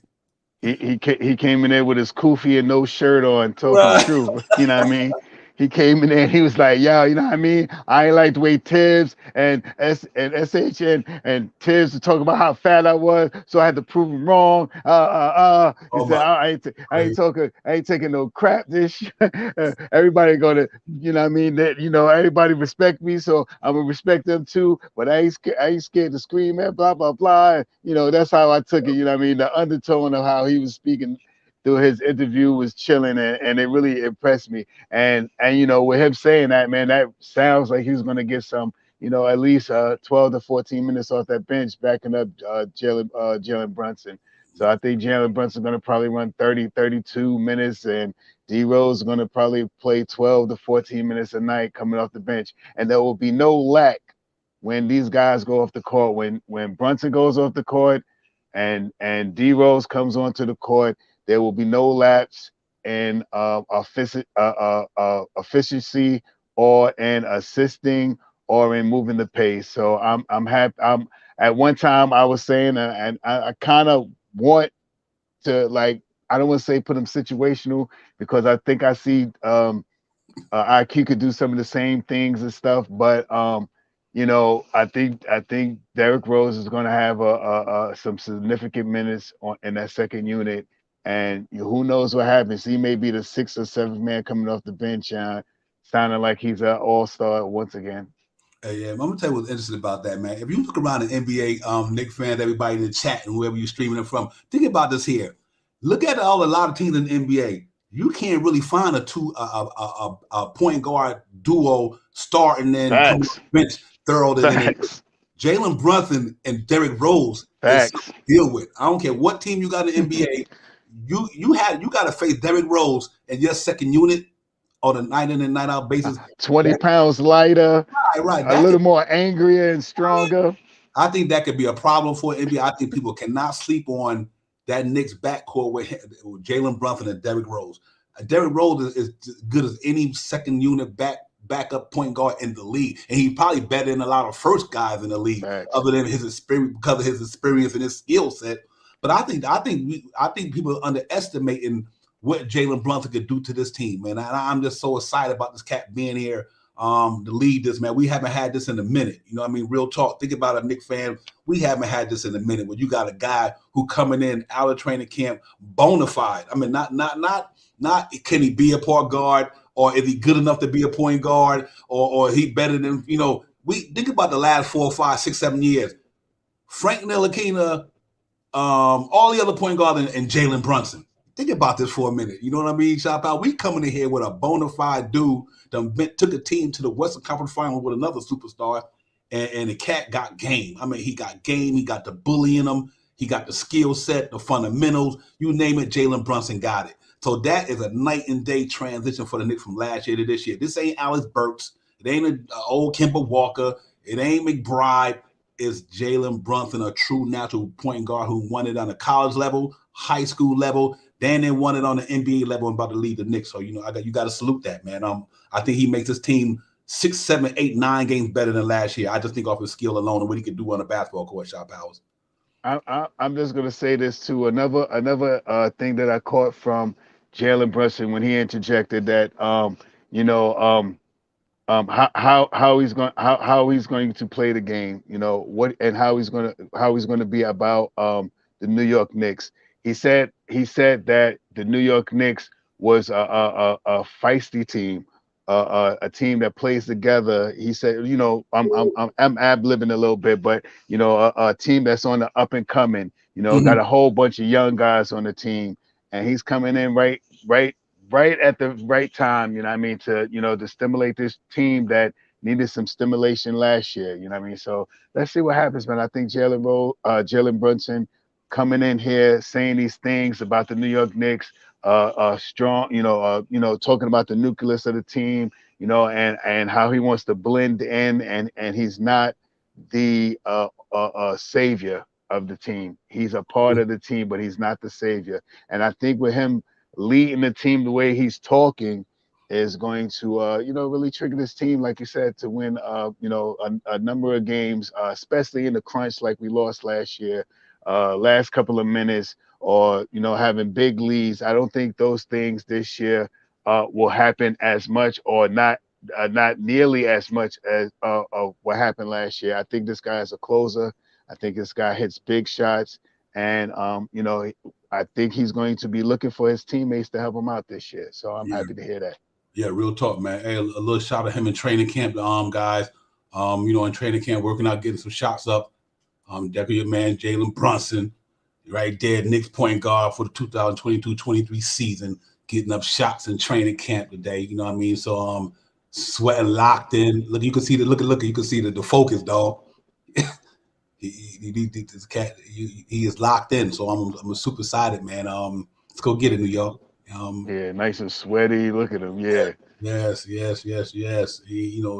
He came in there with his kufi and no shirt on, talking truth. You know what I mean? He came in there and he was like, yo, you know what I mean? I ain't like the way Tibbs and SHN and Tibbs to talk about how fat I was, so I had to prove him wrong. He said, I ain't taking no crap. This everybody gonna, you know what I mean? That, you know, everybody respect me, so I'm gonna respect them too. But I ain't scared to scream at blah blah blah. And, you know, that's how I took it. You know what I mean? The undertone of how he was speaking through his interview was chilling, and it really impressed me. And you know, with him saying that, man, that sounds like he's going to get some, you know, at least 12 to 14 minutes off that bench, backing up Jalen Brunson. So I think Jalen Brunson is going to probably run 30, 32 minutes, and D Rose is going to probably play 12 to 14 minutes a night coming off the bench. And there will be no lack when these guys go off the court. When Brunson goes off the court and D Rose comes onto the court, there will be no lapse in efficiency or in assisting or in moving the pace. So I'm happy. At one time I was saying, and I kind of want to, like, I don't want to say put him situational, because I think I see IQ could do some of the same things and stuff. But you know, I think Derrick Rose is going to have some significant minutes in that second unit. And who knows what happens? He may be the 6th or 7th man coming off the bench, sounding like he's an all-star once again. Yeah, I'm gonna tell you what's interesting about that, man. If you look around the NBA, Knicks fans, everybody in the chat, and wherever you're streaming it from, think about this here. Look at a lot of teams in the NBA. You can't really find a point guard duo starting then coming off the bench thorough than Jalen Brunson and Derrick Rose is something to deal with. I don't care what team you got in the NBA. You got to face Derrick Rose in your second unit on a night in and night out basis. 20 pounds lighter, Right. a little more angrier and stronger. I think that could be a problem for NBA. I think people cannot sleep on that Knicks backcourt with Jalen Brunson and Derrick Rose. Derrick Rose is as good as any second unit backup point guard in the league, and he's probably better than a lot of first guys in the league, other than his experience, because of his experience and his skill set. But I think people are underestimating what Jalen Brunson could do to this team, man. I'm just so excited about this cat being here to lead this, man. We haven't had this in a minute. You know what I mean? Real talk. Think about a Knicks fan. We haven't had this in a minute where you got a guy who coming in out of training camp, bona fide. I mean, not can he be a point guard, or is he good enough to be a point guard, or he better than, you know, we think about the last 4, 5, 6, 7 years. Frank Ntilikina, all the other point guards, and Jalen Brunson. Think about this for a minute. You know what I mean, Shop Out? We coming in here with a bona fide dude that took a team to the Western Conference Final with another superstar, and the cat got game. I mean, he got game. He got the bully in him. He got the skill set, the fundamentals. You name it, Jalen Brunson got it. So that is a night and day transition for the Knicks from last year to this year. This ain't Alex Burks. It ain't an old Kemba Walker. It ain't McBride. It's Jalen Brunson, a true natural point guard who won it on the college level, high school level, then they won it on the NBA level and about to lead the Knicks. So, you know, you got to salute that, man. I think he makes his team 6, 7, 8, 9 games better than last year. I just think off his skill alone and what he could do on the basketball court, Shop Powers. I'm just going to say this too. Another thing that I caught from Jalen Brunson when he interjected that, how he's going to play the game, you know, what and how he's going to be about the New York Knicks. He said that the New York Knicks was a feisty team, a team that plays together. He said, you know, I'm ad-libbing a little bit, but you know, a team that's on the up and coming. You know, got a whole bunch of young guys on the team, and he's coming in right at the right time. You know what I mean, to stimulate this team that needed some stimulation last year. You know what I mean. So let's see what happens, man. I think Jalen Brunson coming in here saying these things about the New York Knicks, strong, talking about the nucleus of the team, you know, and how he wants to blend in, and he's not the savior of the team. He's a part of the team, but he's not the savior. And I think with him leading the team the way he's talking is going to, really trigger this team, like you said, to win, a number of games, especially in the crunch like we lost last year. Last couple of minutes, or having big leads. I don't think those things this year will happen as much, or not nearly as much as what happened last year. I think this guy is a closer. I think this guy hits big shots, and I think he's going to be looking for his teammates to help him out this year. So I'm happy to hear that. Yeah, real talk, man. Hey, a little shout at him in training camp, guys. In training camp, working out, getting some shots up. Deputy man Jalen Brunson, right there, Knicks point guard for the 2022-23 season, getting up shots in training camp today. You know what I mean? So sweating, locked in. Look, you can see you can see the focus, dog. This cat, he is locked in. So I'm super excited, man. Let's go get it, New York. Yeah, nice and sweaty. Look at him. Yeah. Yes.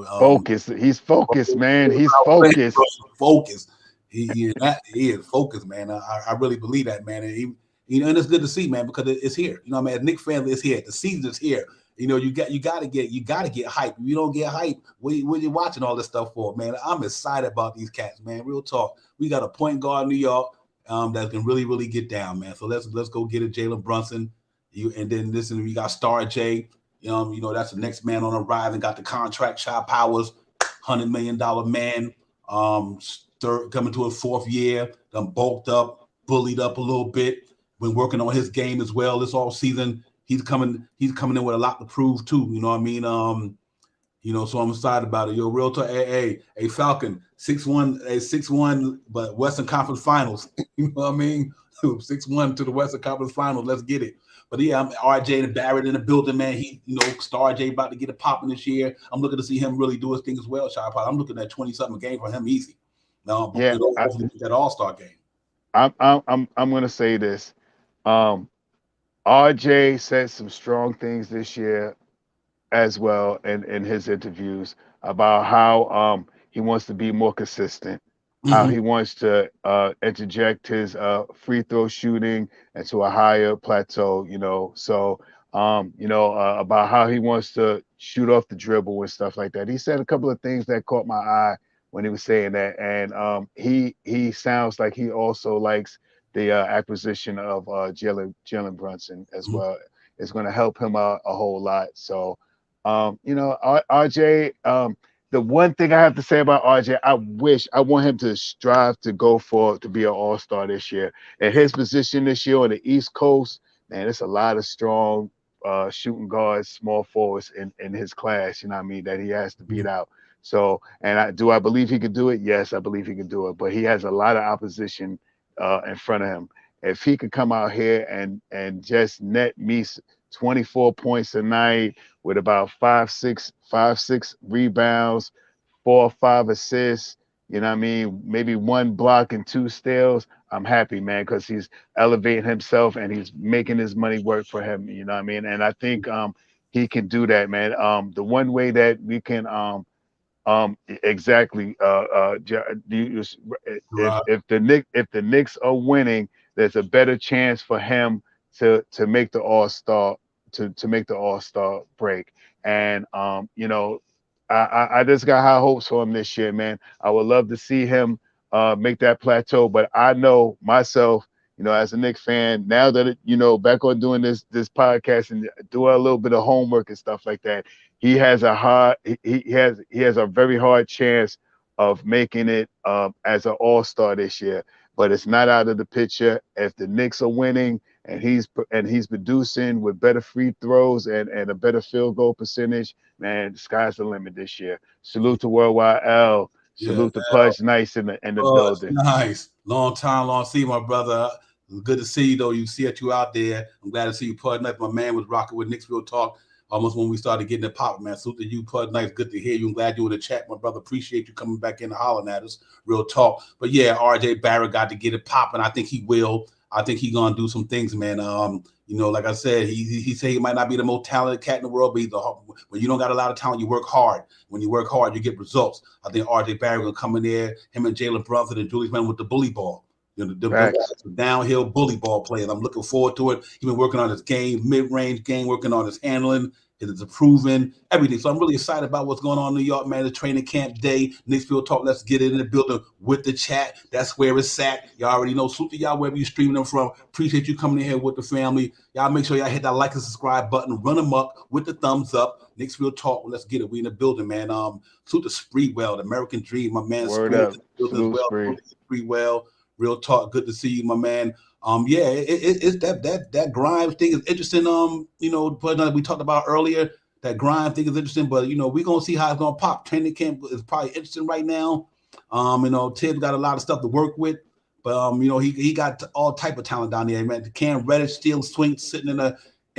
Focused. He's focused, man. He's focused. Focused. He is focused, man. I really believe that, man. And and it's good to see, man, because it's here. You know, as Knicks family, it's here. The season is here. You know, you gotta get hype. If you don't get hype, what are you watching all this stuff for, man? I'm excited about these cats, man. Real talk. We got a point guard in New York that can really, really get down, man. So let's go get it, Jalen Brunson. And then listen, we got Star J. That's the next man on the rise and got the contract. Shy Powers, $100 million man. Coming to his 4th year, done bulked up, bullied up a little bit. Been working on his game as well this all season. He's coming in with a lot to prove too. You know what I mean? So I'm excited about it. Yo, real talk. Hey, Falcon, 6'1", but Western Conference Finals. You know what I mean? 6'1" to the Western Conference Finals. Let's get it. But yeah, I'm RJ and Barrett in the building, man. Star J about to get it popping this year. I'm looking to see him really do his thing as well, Shy Pod. I'm looking at 20-something game for him easy. No, yeah, hopefully that All-Star game. I'm going to say this. RJ said some strong things this year. as well in his interviews about how he wants to be more consistent, how Mhm. he wants to interject his free throw shooting into a higher plateau, So, about how he wants to shoot off the dribble and stuff like that. He said a couple of things that caught my eye when he was saying that, and he sounds like he also likes the acquisition of Jalen Brunson as Mhm. well. It's going to help him out a whole lot. So, RJ, the one thing I have to say about RJ, I want him to strive to be an all-star this year. At his position this year on the East Coast, man, it's a lot of strong shooting guards, small forwards in his class, you know what I mean, that he has to beat out. So, and I believe he could do it? Yes, I believe he can do it. But he has a lot of opposition in front of him. If he could come out here and just net me 24 points a night with about five, six rebounds, 4 or 5 assists, you know what I mean? Maybe 1 block and 2 steals. I'm happy, man, because he's elevating himself and he's making his money work for him. You know what I mean? And I think he can do that, man. The one way that we can exactly. Right. If the Knicks are winning, there's a better chance for him to make the All Star break. And I just got high hopes for him this year, man. I would love to see him make that plateau, but I know myself, as a Knicks fan, now that back on doing this podcast and doing a little bit of homework and stuff like that, he has a very hard chance of making it as an all-star this year. But it's not out of the picture if the Knicks are winning and he's producing with better free throws and a better field goal percentage. Man, the sky's the limit this year. Salute to Worldwide L. Yeah. Salute to Pudge Nice in the Oh, it's building. nice. Long time, long see, my brother. Good to see you, though. You see you out there. I'm glad to see you, Pud Knife. My man was rocking with Knicks Real Talk almost when we started getting it popping, man. Salute to you, Pud Knife. Good to hear you. I'm glad you in the chat, my brother. Appreciate you coming back in and hollering at us. Real talk. But yeah, RJ Barrett got to get it popping. I think he will. I think he's gonna do some things, man. Like I said, he said he might not be the most talented cat in the world, but when you don't got a lot of talent, you work hard. When you work hard, you get results. I think RJ Barrett will come in there, him and Jalen Brunson and Julius Randle with the bully ball. The downhill bully ball players. I'm looking forward to it. He's been working on his game, mid-range game, working on his handling, his improving, everything. So I'm really excited about what's going on in New York, man. The training camp day, Knicks Real Talk. Let's get it in the building with the chat. That's where it's at. Y'all already know. Salute to y'all wherever you're streaming them from. Appreciate you coming in here with the family. Y'all make sure y'all hit that like and subscribe button. Run them up with the thumbs up. Knicks Real Talk. Let's get it. We in the building, man. Salute to Spreewell, the American Dream. My man Word up. Salute, Spree. Spreewell. Real talk, good to see you, my man. It's that grind thing is interesting. But we talked about earlier, that grind thing is interesting. But we're gonna see how it's gonna pop. Training camp is probably interesting right now. Tibbs got a lot of stuff to work with, but he got all type of talent down there, man. Cam Reddish still sitting in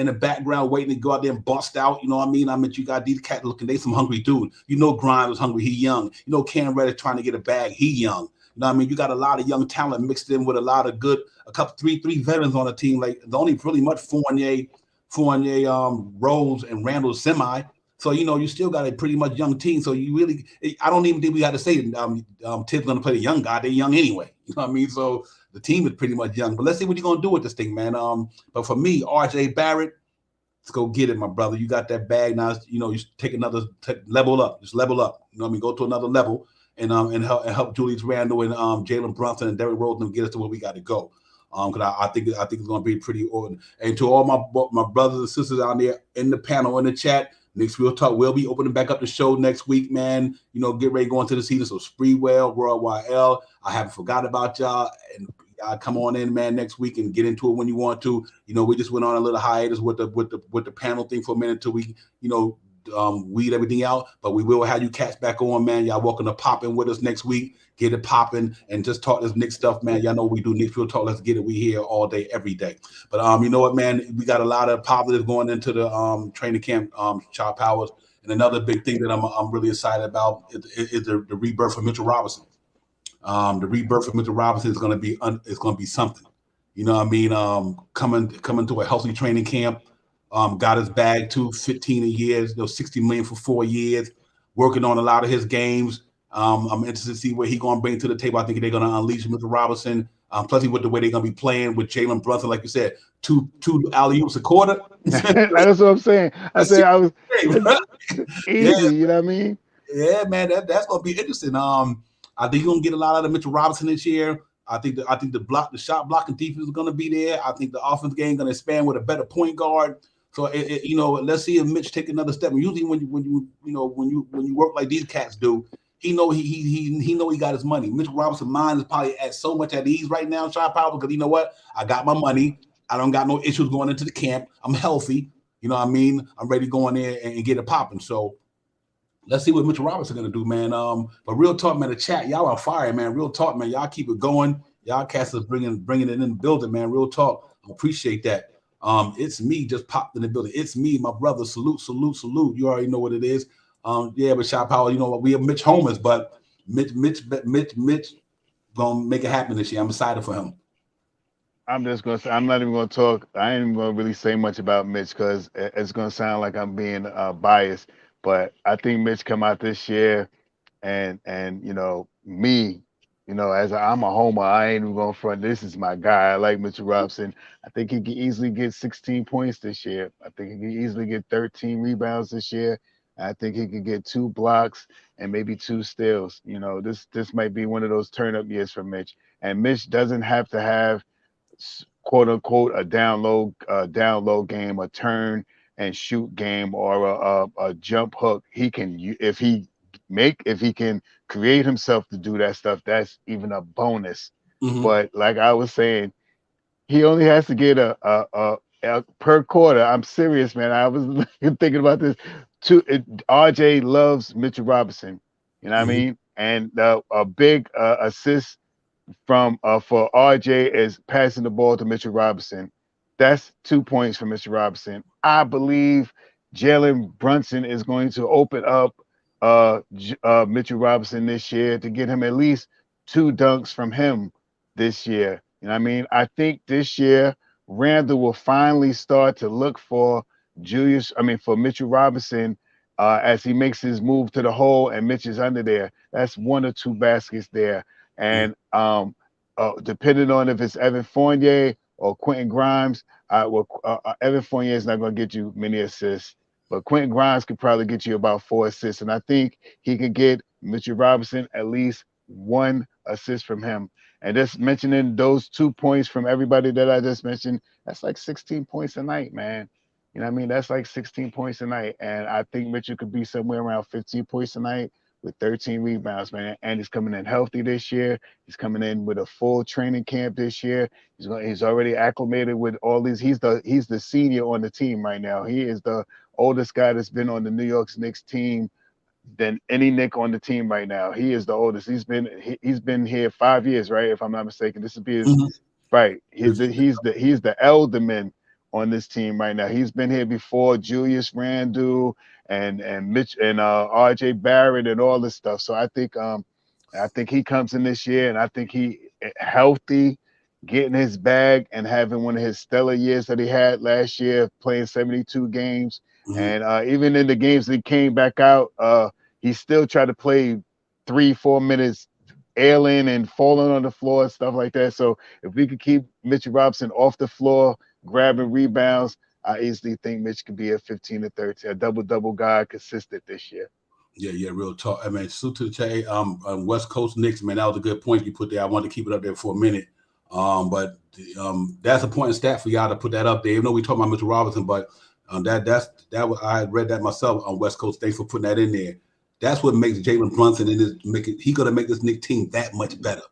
the background waiting to go out there and bust out. You know what I mean? You got these cats looking, they some hungry dude. Grind was hungry, he young. Cam Reddish trying to get a bag, he young. You know what I mean? You got a lot of young talent mixed in with a lot of three veterans on the team. Like the only pretty much Fournier, Rose, and Randall semi. So you still got a pretty much young team. So I don't even think we got to say Tibbs gonna play the young guy. They're young anyway. You know what I mean? So the team is pretty much young. But let's see what you're gonna do with this thing, man. But for me, RJ Barrett, let's go get it, my brother. You got that bag now. You take level up. Just level up. You know what I mean? Go to another level. And help Julius Randle and Jalen Brunson and Derrick Rose get us to where we got to go. Because I think it's going to be pretty ordinary. And to all my brothers and sisters out there in the panel in the chat, Knicks Real Talk will be opening back up the show next week, man. Get ready going to the season. So Spreewell, Worldwide L, I haven't forgot about y'all. And y'all come on in, man, next week and get into it when you want to. We just went on a little hiatus with the panel thing for a minute till we weed everything out, but we will have you cats back on, man. Y'all welcome to pop in with us next week, get it popping, and just talk this Knicks stuff, man. Y'all know we do Knicks Real Talk. Let's get it. We here all day, every day. But you know what, man? We got a lot of positives going into the training camp, Child Powers. And another big thing that I'm really excited about is the rebirth of Mitchell Robinson. The rebirth of Mitchell Robinson is going to be something. You know what I mean? Coming to a healthy training camp. Got his bag to 15 a year, 60 million for 4 years, working on a lot of his games. I'm interested to see what he's going to bring to the table. I think they're going to unleash Mr. Robinson. Plus, with the way they're going to be playing with Jalen Brunson, like you said, two alley-oops a quarter. That's what I'm saying. I said I was easy. You know what I mean? Yeah, man, that's going to be interesting. I think you're going to get a lot out of Mitchell Robinson this year. I think the shot blocking defense is going to be there. I think the offense game going to expand with a better point guard. So let's see if Mitch take another step. Usually when you work like these cats do, he know he got his money. Mitchell Robinson's mind is probably at so much at ease right now, Shy Power, because you know what? I got my money. I don't got no issues going into the camp. I'm healthy. You know what I mean? I'm ready to go in there and get it popping. So let's see what Mitchell Robinson gonna do, man. But real talk, man. The chat, y'all on fire, man. Real talk, man. Y'all keep it going. Y'all cats is bringing it in the building, man. Real talk. I appreciate that. It's me just popped in the building. It's me, my brother. Salute. You already know what it is. Yeah, but Shot Power, you know what? We have Mitch homers, but Mitch gonna make it happen this year. I'm excited for him. I'm just gonna say I'm not even gonna talk. I ain't even gonna really say much about Mitch because it's gonna sound like I'm being biased. But I think Mitch come out this year, and me, as I'm a homer, I ain't even going front. This is my guy. I like Mitchell Robinson. I think he can easily get 16 points this year. I think he can easily get 13 rebounds this year. I think he could get 2 blocks and maybe 2 steals. This might be one of those turn-up years for Mitch. And Mitch doesn't have to have, quote unquote, a down low game, a turn and shoot game, or a jump hook. He can, if he can create himself to do that stuff, that's even a bonus. Mm-hmm. But like I was saying, he only has to get a per quarter. I'm serious, man. I was thinking about this. RJ loves Mitchell Robinson. You know what I mean? And a big assist for RJ is passing the ball to Mitchell Robinson. That's 2 points for Mr. Robinson. I believe Jalen Brunson is going to open up Mitchell Robinson this year to get him at least 2 dunks from him this year. You know what I mean? I think this year Randall will finally start to look for Mitchell Robinson as he makes his move to the hole and Mitch is under there. That's 1 or 2 baskets there. And depending on if it's Evan Fournier or Quentin Grimes, Evan Fournier is not going to get you many assists, but Quentin Grimes could probably get you about 4 assists. And I think he could get Mitchell Robinson at least 1 assist from him. And just mentioning those 2 points from everybody that I just mentioned, that's like 16 points a night, man. You know what I mean? That's like 16 points a night. And I think Mitchell could be somewhere around 15 points a night with 13 rebounds, man. And he's coming in healthy this year. He's coming in with a full training camp this year. He's already acclimated with all these. He's the senior on the team right now. He is the oldest guy that's been on the New York Knicks team than any Knick on the team right now. He is the oldest. He's been here 5 years, right? If I'm not mistaken. This would be his right. He's the elderman on this team right now. He's been here before Julius Randle and Mitch and RJ Barrett and all this stuff. So I think he comes in this year, and I think he healthy, getting his bag and having one of his stellar years that he had last year, playing 72 games. And even in the games that he came back out, he still tried to play 3-4 minutes, ailing and falling on the floor and stuff like that. So if we could keep Mitchell Robinson off the floor, grabbing rebounds, I easily think Mitch could be a 15 to 13, a double guy consistent this year. Yeah, real talk. I mean, salute to the chat. West Coast Knicks, man, that was a good point you put there. I wanted to keep it up there for a minute. But that's a point in stat for y'all to put that up there. Even though we talk about Mitchell Robinson, but I read that myself on West Coast. Thanks for putting that in there. That's what makes Jalen Brunson he's gonna make this Knicks team that much better.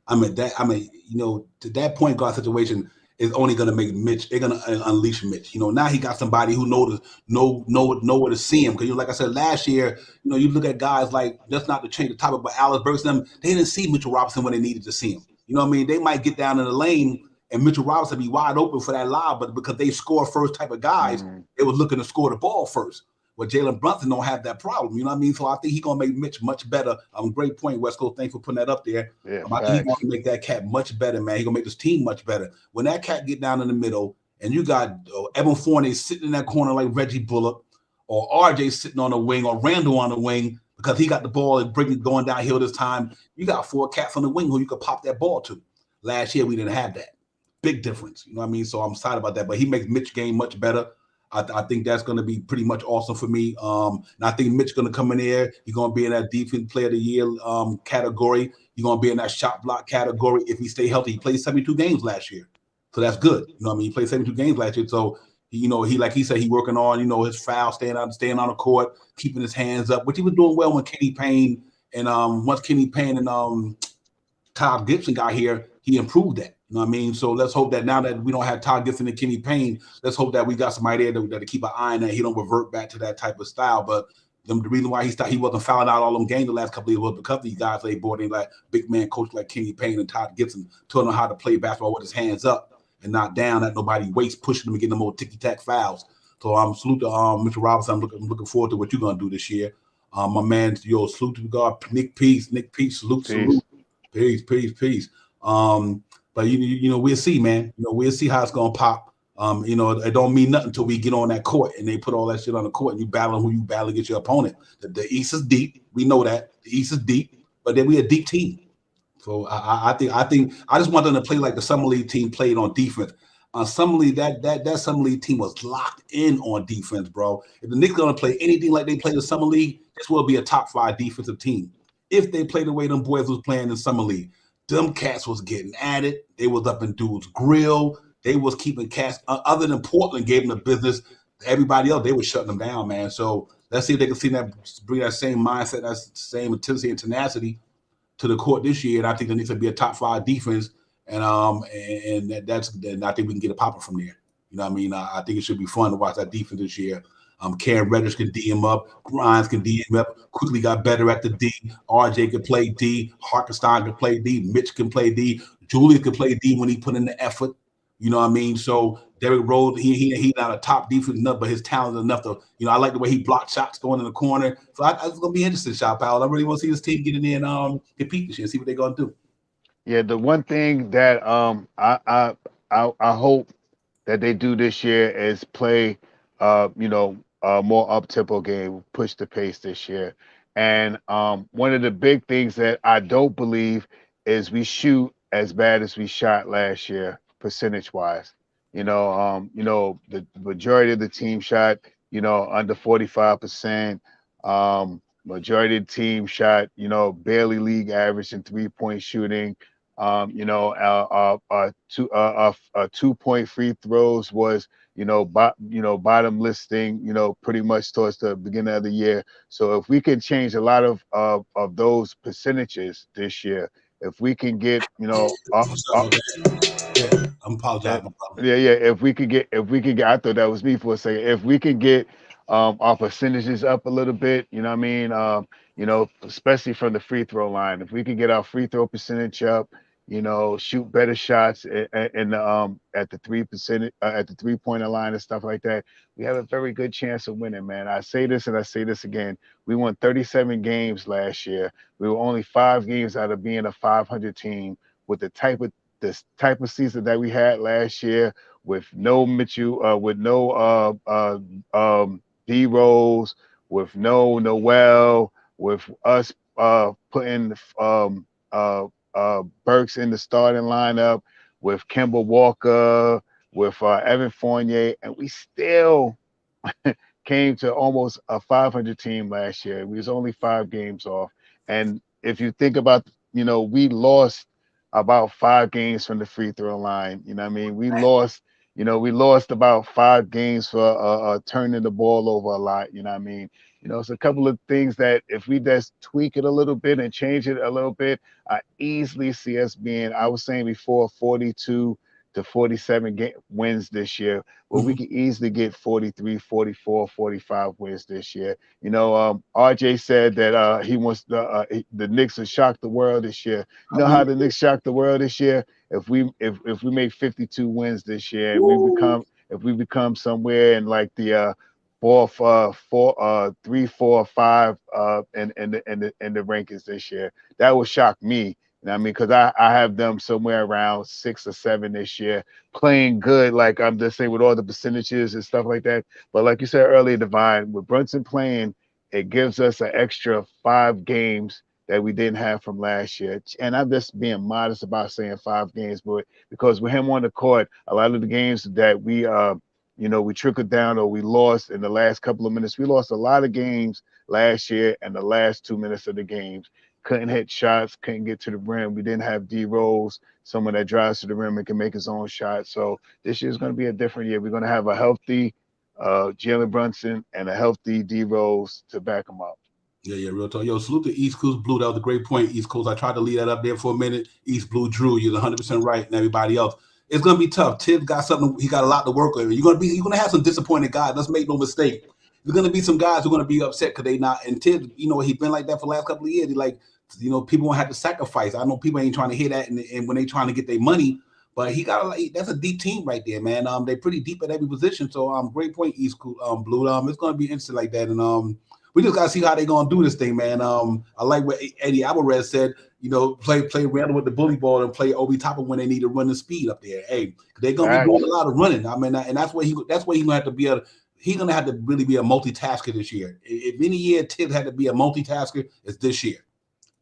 To that point guard situation is only gonna make Mitch. They're gonna unleash Mitch. Now he got somebody who know where to see him. Because like I said last year, you look at guys like, just not to change the topic, but Alex Burks, they didn't see Mitchell Robinson when they needed to see him. You know what I mean? They might get down in the lane and Mitchell Robinson be wide open for that lob, but because they score first type of guys, they was looking to score the ball first. Well, Jalen Brunson don't have that problem. You know what I mean? So I think he's gonna make Mitch much better. Great point, West Coast. Thanks for putting that up there. Yeah, I think he's gonna make that cat much better, man. He's gonna make this team much better. When that cat get down in the middle and you got Evan Fournier sitting in that corner like Reggie Bullock, or RJ sitting on the wing, or Randall on the wing because he got the ball and going downhill this time. You got 4 cats on the wing who you could pop that ball to. Last year we didn't have that. Big difference, you know what I mean? So I'm excited about that. But he makes Mitch's game much better. I think that's going to be pretty much awesome for me. And I think Mitch's going to come in there. He's going to be in that defense player of the year category. He's going to be in that shot block category if he stay healthy. He played 72 games last year, so that's good. You know what I mean? He played 72 games last year, so he like he said, he working on his foul, staying on the court, keeping his hands up, which he was doing well when Kenny Payne and once Kenny Payne and Todd Gibson got here, he improved that. You know what I mean? So let's hope that now that we don't have Todd Gibson and Kenny Payne, let's hope that we got somebody there that to keep an eye on that he don't revert back to that type of style. But the reason why he wasn't fouling out all them games the last couple of years was because these guys they brought in like big man coach like Kenny Payne and Todd Gibson taught him how to play basketball with his hands up and not down, that nobody waist pushing them and getting them more ticky-tack fouls. So salute to Mr. Robinson. I'm looking forward to what you're gonna do this year. My man, salute to God, Nick Peace, salute. Peace. But we'll see, man. We'll see how it's gonna pop. It don't mean nothing until we get on that court and they put all that shit on the court and you battle who you battle against your opponent. The East is deep. We know that the East is deep, but then we're a deep team. So I think I just want them to play like the Summer League team played on defense. Summer League, that Summer League team was locked in on defense, bro. If the Knicks gonna play anything like they play the Summer League, this will be a top 5 defensive team. If they play the way them boys was playing in Summer League, them cats was getting at it. They was up in dudes' grill. They was keeping cats. Other than Portland gave them the business, everybody else they were shutting them down, man. So let's see if they can bring that same mindset, that same intensity and tenacity to the court this year. And I think the Knicks will be a top 5 defense. And that's I think we can get a popper from there. You know what I mean? I think it should be fun to watch that defense this year. Cam Reddish can D him up. Grimes can D him up. Quickly got better at the D. RJ can play D. Hartenstein can play D. Mitch can play D. Julius can play D when he put in the effort. You know what I mean? So Derrick Rose, he's not a top defense enough, but his talent is enough to, I like the way he blocked shots going in the corner. So it's going to be interesting, Shot Powell. I really want to see this team get in there and compete this year and see what they're going to do. Yeah, the one thing that I hope that they do this year is play, a more up-tempo game, push the pace this year. And one of the big things that I don't believe is we shoot as bad as we shot last year, percentage-wise. The majority of the team shot, under 45%. Majority of the team shot, barely league average in 3-point shooting. 2-point free throws was, bottom listing, pretty much towards the beginning of the year. So if we can change a lot of those percentages this year, if we can get, I'm apologizing. If we could get, I thought that was me for a second. If we could get our percentages up a little bit, especially from the free throw line, if we could get our free throw percentage up, shoot better shots at the 3%, at the 3-pointer line and stuff like that, we have a very good chance of winning, man. I say this and I say this again. We won 37 games last year. We were only 5 games out of being a 500 team with this type of season that we had last year, with no Mitchell, with no D Rose, with no Noel, with us putting Burks in the starting lineup, with Kemba Walker, with Evan Fournier, and we still came to almost a 500 team last year. We was only 5 games off. And if you think about, we lost about 5 games from the free throw line. You know what I mean? We lost about 5 games for turning the ball over a lot. You know what I mean? It's a couple of things that if we just tweak it a little bit and change it a little bit, I easily see us being, I was saying before, 42 to 47 wins this year. Well, we can easily get 43, 44, 45 wins this year. RJ said that he wants the Knicks to shock the world this year. You know how the Knicks shocked the world this year? If we make 52 wins this year, and we become somewhere in like the 3, 4, 5 in the rankings this year, that would shock me You know what I mean? Because I have them somewhere around 6 or 7 this year, playing good. Like I'm just saying with all the percentages and stuff like that. But like you said earlier, Divine, with Brunson playing, it gives us an extra 5 games that we didn't have from last year. And I'm just being modest about saying 5 games, but because with him on the court, a lot of the games that we trickled down or we lost in the last couple of minutes. We lost a lot of games last year and the last 2 minutes of the games. Couldn't hit shots, couldn't get to the rim. We didn't have D Rose, someone that drives to the rim and can make his own shot. So this year's going to be a different year. We're going to have a healthy Jalen Brunson and a healthy D Rose to back him up. Yeah, real talk. Yo, salute to East Coast Blue. That was a great point, East Coast. I tried to lead that up there for a minute. East Blue Drew, you're 100% right, and everybody else. It's gonna be tough. Tibbs got something. He got a lot to work with. You're gonna have some disappointed guys. Let's make no mistake. There's gonna be some guys who are gonna be upset because they not. And Tibbs, he's been like that for the last couple of years. He like, people won't have to sacrifice. I know people ain't trying to hear that, and when they trying to get their money. But he got that's a deep team right there, man. They're pretty deep at every position. So great point, East Blue. It's gonna be interesting like that, and we just gotta see how they gonna do this thing, man. I like what Eddie Alvarez said. Play Randall with the bully ball and play Obi Toppin when they need to run the speed up there. Hey, they're gonna be doing a lot of running. I mean, and that's where he's gonna have to be he's gonna have to really be a multitasker this year. If any year Tibbs had to be a multitasker, it's this year.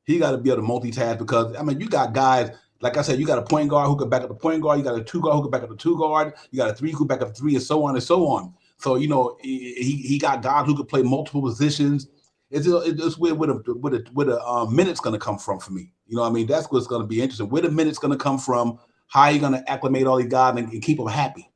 He got to be able to multitask because you got guys. Like I said, you got a point guard who could back up the point guard. You got a 2 guard who could back up the 2 guard. You got a 3 who could back up the 3, and so on and so on. So he got guys who could play multiple positions. It's where the minutes going to come from for me. That's what's going to be interesting. Where the minutes going to come from? How are you going to acclimate all these guys and keep them happy?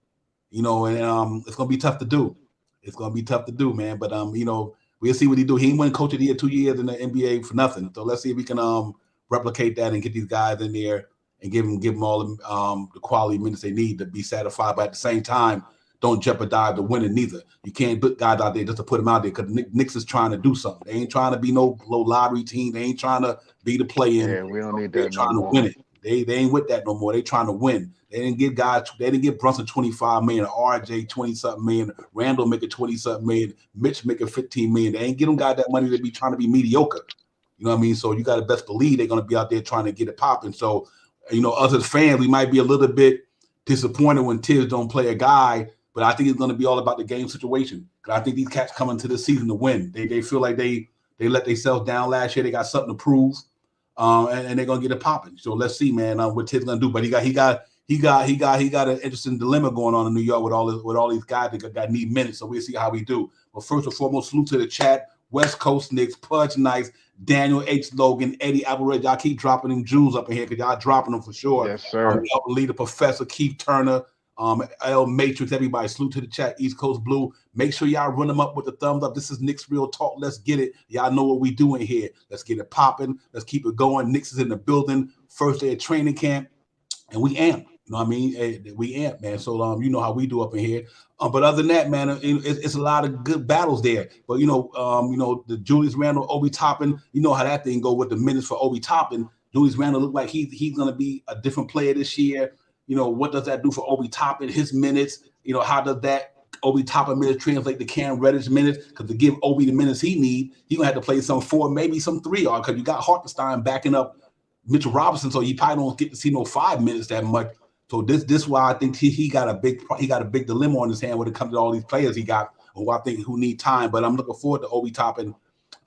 It's going to be tough to do. It's going to be tough to do, man. But we'll see what he do. He ain't win Coach of the Year 2 years in the NBA for nothing. So let's see if we can replicate that and get these guys in there and give them all the quality minutes they need to be satisfied. But at the same time, don't jeopardize the winning neither. You can't put guys out there just to put them out there because Knicks is trying to do something. They ain't trying to be no low lottery team. They ain't trying to be the play-in. Yeah, we don't need that. They're trying to win it. They ain't with that no more. They trying to win. They didn't give Brunson $25 million, RJ 20-something million, Randall making 20-something million, Mitch making $15 million. They ain't give them guys that money to be trying to be mediocre. You know what I mean? So you got to best believe they're going to be out there trying to get it popping. So, us as fans, we might be a little bit disappointed when Tibbs don't play a guy, but I think it's going to be all about the game situation. Because I think these cats coming to this season to win. They feel like they let themselves down last year. They got something to prove, and they're going to get it popping. So let's see, man, what Tibbs going to do. But he got an interesting dilemma going on in New York with all these guys that need minutes. So we'll see how we do. But first and foremost, salute to the chat. West Coast Knicks, Pudge Nice, Daniel H. Logan, Eddie Alvarez. Y'all keep dropping them jewels up in here because y'all dropping them for sure. Yes, sir. Leader Professor Keith Turner, L Matrix, everybody. Salute to the chat, East Coast Blue. Make sure y'all run them up with the thumbs up. This is Knicks Real Talk. Let's get it. Y'all know what we doing here. Let's get it popping. Let's keep it going. Knicks is in the building. First day of training camp, and we amped. You know what I mean? Hey, we amped, man. So you know how we do up in here. But other than that, man, it's a lot of good battles there. But the Julius Randle, Obi Toppin, you know how that thing go with the minutes for Obi Toppin. Julius Randle look like he's gonna be a different player this year. What does that do for Obi Toppin? His minutes. How does that Obi Toppin minutes translate to Cam Reddish minutes? Because to give Obi the minutes he need, he gonna have to play some 4, maybe some 3, or because you got Hartenstein backing up Mitchell Robinson, so he probably don't get to see no 5 minutes that much. So this why I think he got a big dilemma on his hand when it comes to all these players he got who need time. But I'm looking forward to Obi Toppin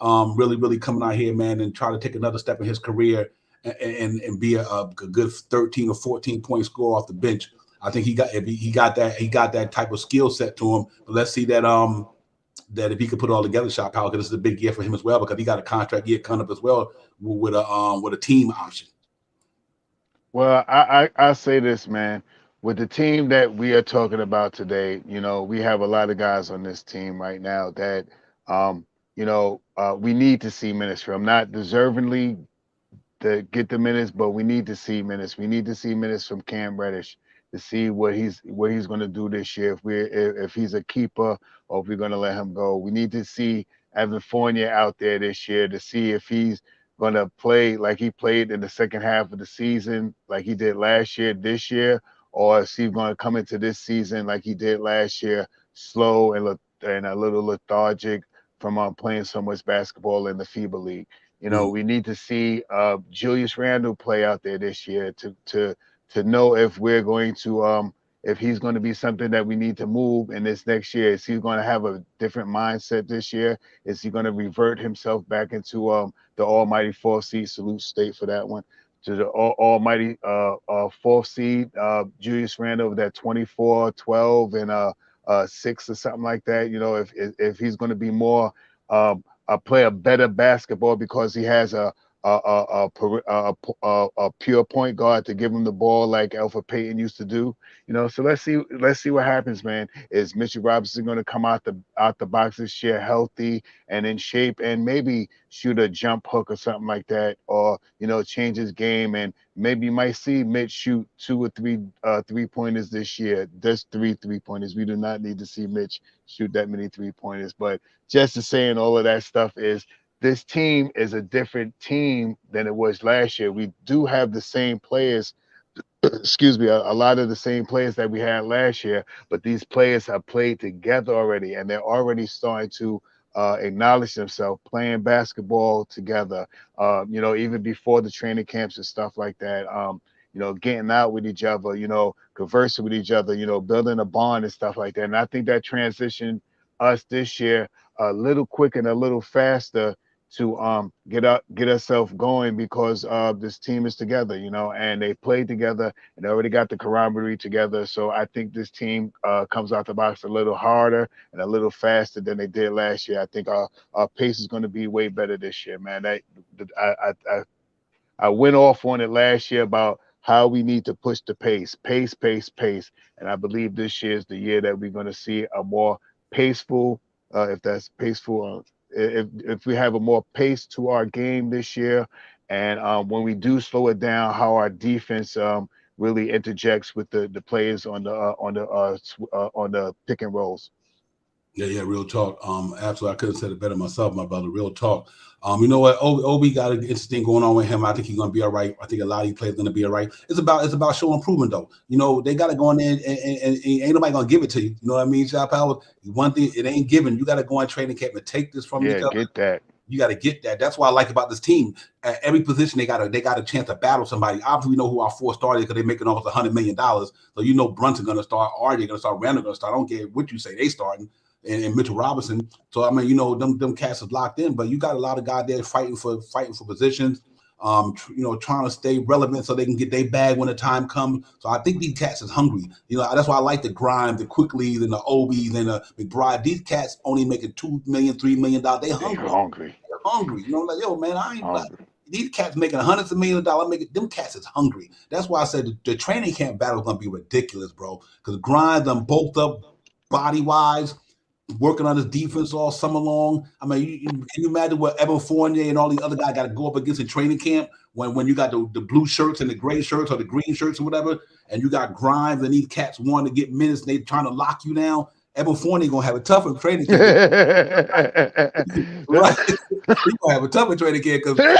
really coming out here, man, and try to take another step in his career and be a good 13 or 14 point scorer off the bench. I think he got that type of skill set to him. But let's see that if he could put it all together, shot power, because this is a big year for him as well, because he got a contract year coming up as well with a team option. Well, I say this, man. With the team that we are talking about today, we have a lot of guys on this team right now that, we need to see minutes from. Not deservingly to get the minutes, but we need to see minutes. We need to see minutes from Cam Reddish to see what he's going to do this year. If he's a keeper or if we're going to let him go. We need to see Evan Fournier out there this year to see if he's going to play like he played in the second half of the season, like he did last year, this year, or is he going to come into this season like he did last year, slow and a little lethargic from playing so much basketball in the FIBA League. You know, we need to see Julius Randle play out there this year to know if we're going to if he's going to be something that we need to move in this next year. Is he going to have a different mindset this year? Is he going to revert himself back into the almighty fourth seed? Salute State for that one. To the almighty fourth seed, Julius Randle with that 24, 12, and 6 or something like that. You know, if he's going to be more play a better basketball because he has a pure point guard to give him the ball like Alfred Payton used to do. You know, so let's see what happens, man. Is Mitchell Robinson going to come out the box this year healthy and in shape, and maybe shoot a jump hook or something like that, or you know, change his game, and maybe you might see Mitch shoot 2 or 3 3-pointers this year. Just 3 3-pointers. We do not need to see Mitch shoot that many 3-pointers. But just to saying all of that stuff is, this team is a different team than it was last year. We do have the same players, excuse me, a lot of the same players that we had last year, but these players have played together already, and they're already starting to acknowledge themselves playing basketball together, you know, even before the training camps and stuff like that, you know, getting out with each other, you know, conversing with each other, you know, building a bond and stuff like that. And I think that transitioned us this year a little quicker and a little faster to get ourselves going, because this team is together, you know, and they played together and they already got the camaraderie together. So I think this team comes out the box a little harder and a little faster than they did last year. I think our pace is going to be way better this year, man. I went off on it last year about how we need to push the pace. And I believe this year is the year that we're going to see a more paceful, if that's paceful, if we have a more pace to our game this year, and when we do slow it down, how our defense really interjects with the players on the pick and rolls. Yeah, real talk. Absolutely, I couldn't have said it better myself, my brother. Real talk. You know what? Obi got an interesting going on with him. I think he's gonna be all right. I think a lot of these players gonna be all right. It's about showing improvement though. You know, they gotta go in there and ain't nobody gonna give it to you. You know what I mean, Shot Power? One thing, it ain't given. You gotta go in training camp and take this from each other. Get that. You got to get that. That's what I like about this team. At every position, they got a chance to battle somebody. Obviously, we know who our 4 stars because they're making almost $100 million. So you know Brunson going to start, RJ going to start, Randall going to start. I don't care what you say, they starting, and Mitchell Robinson. So I mean, you know, them cats is locked in, but you got a lot of guys there fighting for positions. You know, trying to stay relevant so they can get their bag when the time comes. So I think these cats is hungry. You know, that's why I like the Grimes, the Quickleys, and the Obies, and the McBride. These cats only making $2 million, $3 million. They hungry. They're hungry. You know, like, yo, man, I ain't like, these cats making hundreds of millions of dollars. Them cats is hungry. That's why I said the training camp battle is gonna be ridiculous, bro. Because Grimes done bulked up body wise, working on his defense all summer long. I mean, can you imagine what Evan Fournier and all these other guys got to go up against in training camp when you got the blue shirts and the gray shirts or the green shirts or whatever, and you got Grimes and these cats wanting to get minutes and they trying to lock you down. Evan Fournier gonna have a tougher training camp. Right? He's gonna have a tougher training camp because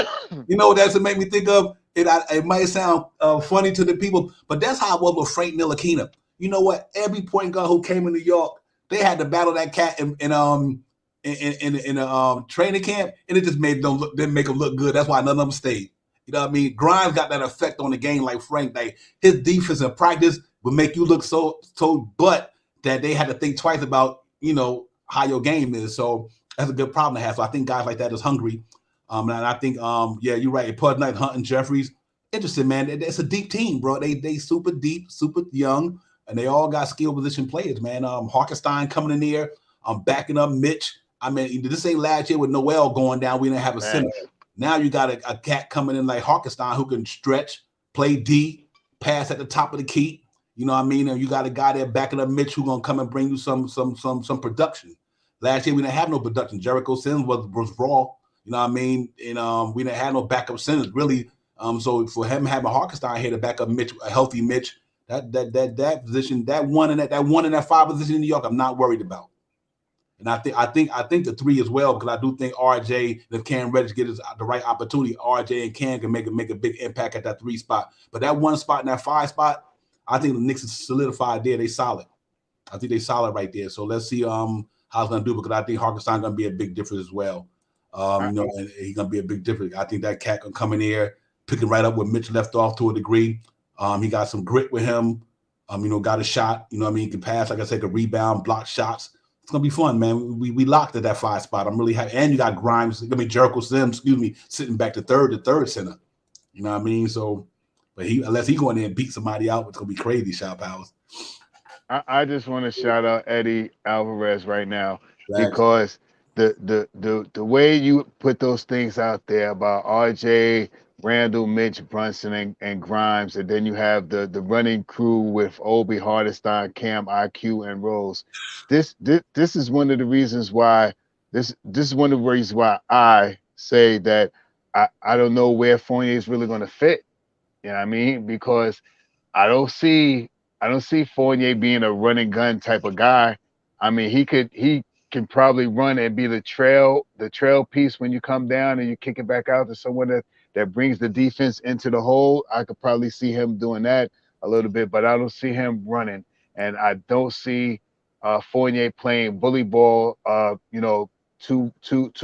you know that's what make me think of it. It might sound funny to the people, but that's how it was with Frank Ntilikina. You know what? Every point guard who came in New York, they had to battle that cat in a training camp, and it just didn't make them look good. That's why none of them stayed. You know what I mean? Grimes got that effect on the game like Frank. Like his defense in practice would make you look so butt that they had to think twice about, you know, how your game is. So that's a good problem to have. So I think guys like that is hungry. And I think, yeah, you're right. Pud Knight, Hunt, and Jeffries, interesting, man. It's a deep team, bro. They super deep, super young. And they all got skill position players, man. Harkenstein coming in there, backing up Mitch. I mean, this ain't last year with Noel going down. We didn't have a center. Now you got a cat coming in like Harkenstein who can stretch, play D, pass at the top of the key. You know what I mean? And you got a guy there backing up Mitch who's gonna come and bring you some production. Last year we didn't have no production. Jericho Sims was raw. You know what I mean? And we didn't have no backup centers really. So for him having Harkenstein here to back up Mitch, a healthy Mitch. That position, that one in that 5 position in New York, I'm not worried about. And I think the 3 as well, because I do think RJ, if Cam Reddish gets the right opportunity, RJ and Cam can make a big impact at that 3 spot. But that 1 spot and that 5 spot, I think the Knicks is solidified there. They solid. I think they solid right there. So let's see how it's gonna do, because I think Harkenstein gonna be a big difference as well. You know, and he's gonna be a big difference. I think that cat can come in here, picking right up where Mitch left off to a degree. He got some grit with him. You know, got a shot. You know what I mean? He can pass, like I said, can rebound, block shots. It's gonna be fun, man. We locked at that 5 spot. I'm really happy. And you got Grimes, Jericho Sims, sitting back to third center. You know what I mean? So, but unless he go in there and beat somebody out, it's gonna be crazy, Shot Powers. I just want to shout out Eddie Alvarez right now Facts. because the way you put those things out there about RJ, Randall, Mitch, Brunson, and Grimes, and then you have the running crew with Obi, Hardestein, Cam, IQ, and Rose. This is one of the reasons why this is one of the reasons why I say that I don't know where Fournier is really going to fit. You know what I mean? Because I don't see Fournier being a run and gun type of guy. I mean, he can probably run and be the trail piece when you come down and you kick it back out to someone that brings the defense into the hole. I could probably see him doing that a little bit, but I don't see him running, and I don't see Fournier playing bully ball. You know, two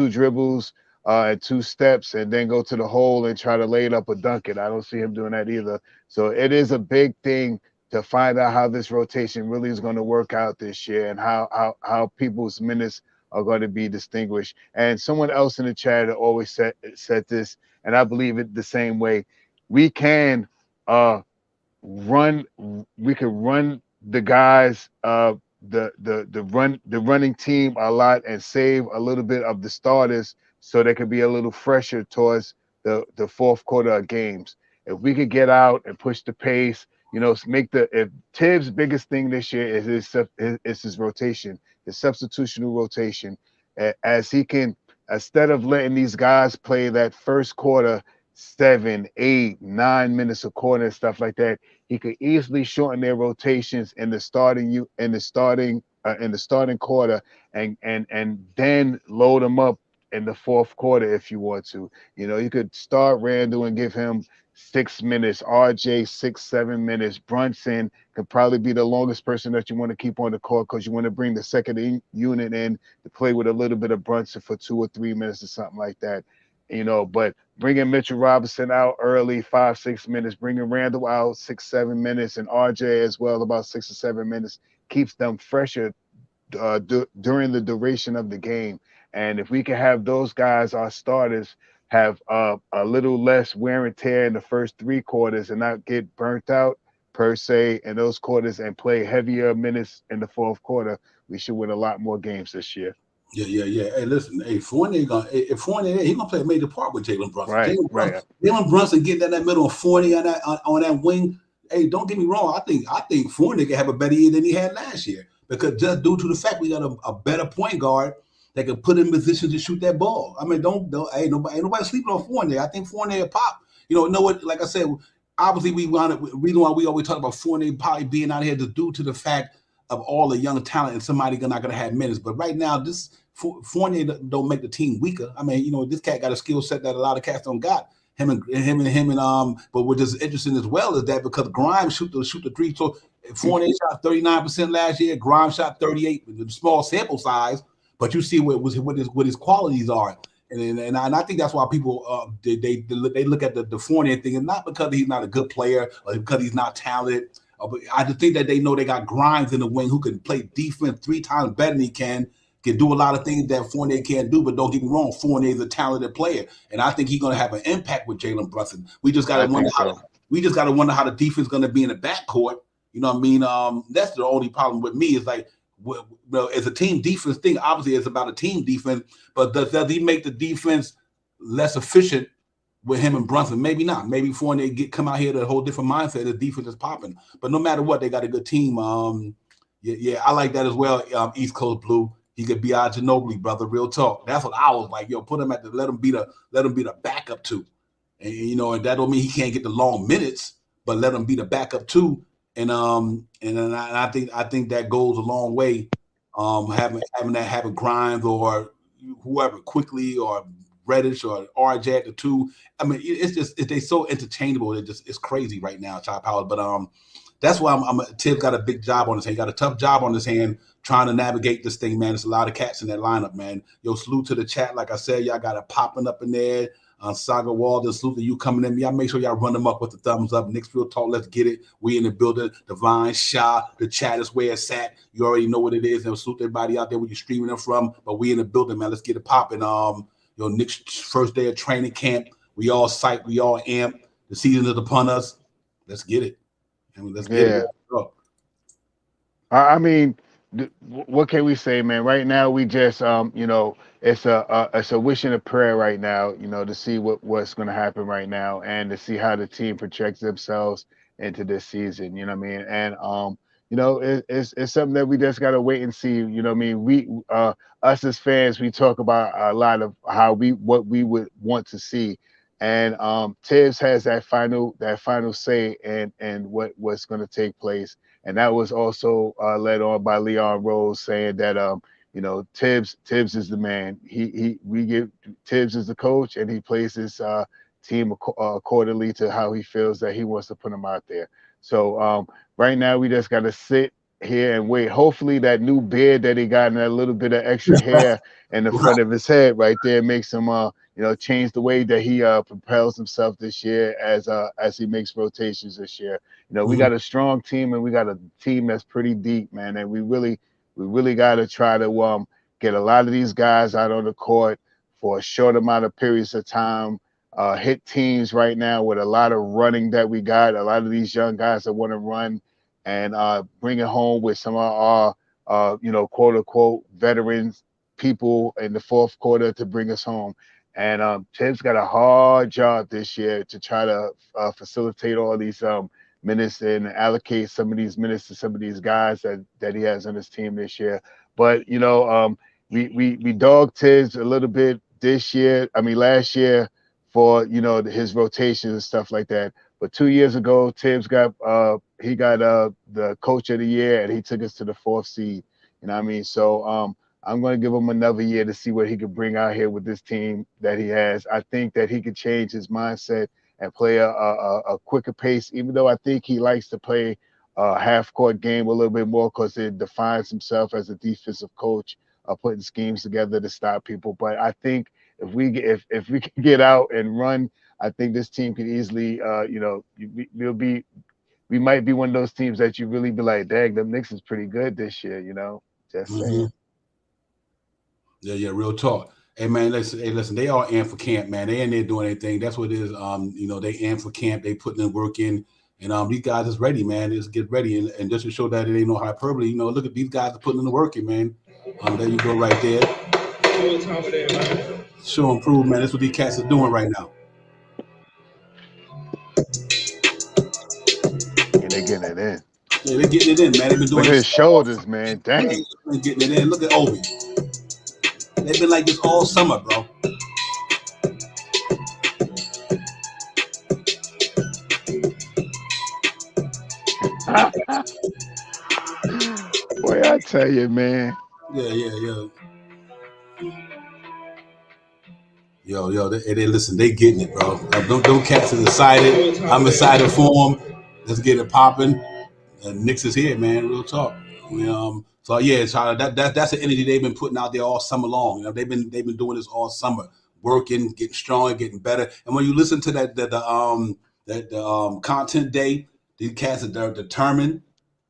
dribbles and 2 steps, and then go to the hole and try to lay it up or dunk it. I don't see him doing that either. So it is a big thing to find out how this rotation really is going to work out this year and how people's minutes are going to be distinguished. And someone else in the chat always said this, and I believe it the same way. We can run the guys the running team a lot and save a little bit of the starters so they could be a little fresher towards the fourth quarter of games. If we could get out and push the pace, you know, if Tibbs' biggest thing this year is his rotation, his substitutional rotation, as he can, instead of letting these guys play that first quarter 7, 8, 9 minutes a quarter and stuff like that, he could easily shorten their rotations in the starting quarter and then load them up in the fourth quarter if you want to. You know, you could start Randall and give him 6 minutes, RJ 6, 7 minutes. Brunson could probably be the longest person that you want to keep on the court because you want to bring the second unit in to play with a little bit of Brunson for 2 or 3 minutes or something like that. You know, but bringing Mitchell Robinson out early, 5, 6 minutes, bringing Randall out 6, 7 minutes, and RJ as well about 6 or 7 minutes keeps them fresher during the duration of the game. And if we can have those guys, our starters, have a little less wear and tear in the first 3 quarters and not get burnt out per se in those quarters and play heavier minutes in the fourth quarter, we should win a lot more games this year. Yeah. Hey, listen, Fournier he's gonna play a major part with Jalen Brunson. Right. Jalen Brunson getting in that middle of Fournier on that wing. Hey, don't get me wrong. I think Fournier can have a better year than he had last year because just due to the fact we got a better point guard that can put in position to shoot that ball. I mean, ain't nobody sleeping on Fournier. I think Fournier pop. You know what? Like I said, obviously reason why we always talk about Fournier probably being out here is due to the fact of all the young talent and somebody not going to have minutes. But right now, this Fournier don't make the team weaker. I mean, you know, this cat got a skill set that a lot of cats don't got. But what is interesting as well is that because Grimes shoot the 3, so Fournier shot 39% last year, Grimes shot 38%, with a small sample size. But you see what his qualities are, and I think that's why people they look at the Fournier thing, and not because he's not a good player or because he's not talented. But I just think that they know they got Grimes in the wing who can play defense 3 times better than he can do a lot of things that Fournier can't do. But don't get me wrong, Fournier is a talented player, and I think he's going to have an impact with Jalen Brunson. We just got to wonder how the defense is going to be in the backcourt. You know what I mean? That's the only problem with me is like. Well, it's a team defense thing. Obviously, it's about a team defense, but does he make the defense less efficient with him and Brunson? Maybe not. Maybe Fournier come out here with a whole different mindset. The defense is popping. But no matter what, they got a good team. I like that as well. East Coast Blue. He could be our Ginobili, brother. Real talk. That's what I was like. Yo, put him let him be the backup too. And you know, and that don't mean he can't get the long minutes, but let him be the backup too. And I think that goes a long way. Having Grimes or whoever quickly or Reddish or RJ at the 2. I mean, it's just they're so interchangeable. It's crazy right now, Chop Howard. But that's why Tibbs got a big job on his hand. He got a tough job on his hand trying to navigate this thing, man. There's a lot of cats in that lineup, man. Yo, salute to the chat. Like I said, y'all got it popping up in there. Saga Walden, salute to you coming in. Y'all make sure y'all run them up with the thumbs up. Knicks Real Talk, let's get it. We in the building. Divine Shaw, the chat is where it's at. You already know what it is. And salute everybody out there where you're streaming them from. But we in the building, man. Let's get it popping. Knicks first day of training camp. We all psyched. We all amped. The season is upon us. Let's get it. Let's get it. I mean, what can we say, man? Right now, we just, it's a wish and a prayer right now, to see what's going to happen right now and to see how the team projects themselves into this season. You know what I mean? And it's something that we just got to wait and see. You know what I mean? We us as fans, we talk about a lot of what we would want to see. And Tibbs has that final say and what's going to take place. And that was also led on by Leon Rose saying that Tibbs is the man. Tibbs is the coach, and he plays his team accordingly to how he feels that he wants to put them out there. So right now we just got to sit here and wait. Hopefully that new beard that he got and that little bit of extra hair in the front of his head right there makes him change the way that he propels himself this year as he makes rotations this year. We got a strong team and we got a team that's pretty deep, man. And we really got to try to get a lot of these guys out on the court for a short amount of periods of time. Hit teams right now with a lot of running that we got. A lot of these young guys that want to run and bring it home with some of our quote unquote veterans people in the fourth quarter to bring us home. And Tibbs got a hard job this year to try to facilitate all these minutes and allocate some of these minutes to some of these guys that he has on his team this year. But we dogged Tibbs a little bit last year for his rotations and stuff like that. But 2 years ago, Tibbs got the coach of the year and he took us to the 4th seed. You know what I mean? So I'm going to give him another year to see what he could bring out here with this team that he has. I think that he could change his mindset and play a quicker pace, even though I think he likes to play a half-court game a little bit more because it defines himself as a defensive coach, putting schemes together to stop people. But I think if we can get out and run, I think this team could easily, we might be one of those teams that you really be like, dang, the Knicks is pretty good this year, just saying. Yeah, real talk. Hey man, listen, they all amped for camp, man. They ain't there doing anything. That's what it is. They amped for camp, they putting in work in, and these guys is ready, man. Just get ready. And just to show that it ain't no hyperbole, look at these guys are putting in the work in, man. There you go right there. Show and prove, man. That's what these cats are doing right now. And they're getting it in. Yeah, they're getting it in, man. They've been doing Look at his shoulders, man. Dang. They're getting it in. Look at Obi. They've been like this all summer, bro. Boy, I tell you, man. Yeah. Yo, they listen, they getting it, bro. Them cats are excited. I'm excited for them. Let's get it popping. Knicks is here, man. Real talk. So yeah, that's the energy they've been putting out there all summer long. They've been doing this all summer, working, getting stronger, getting better. And when you listen to that content day, these cats are determined.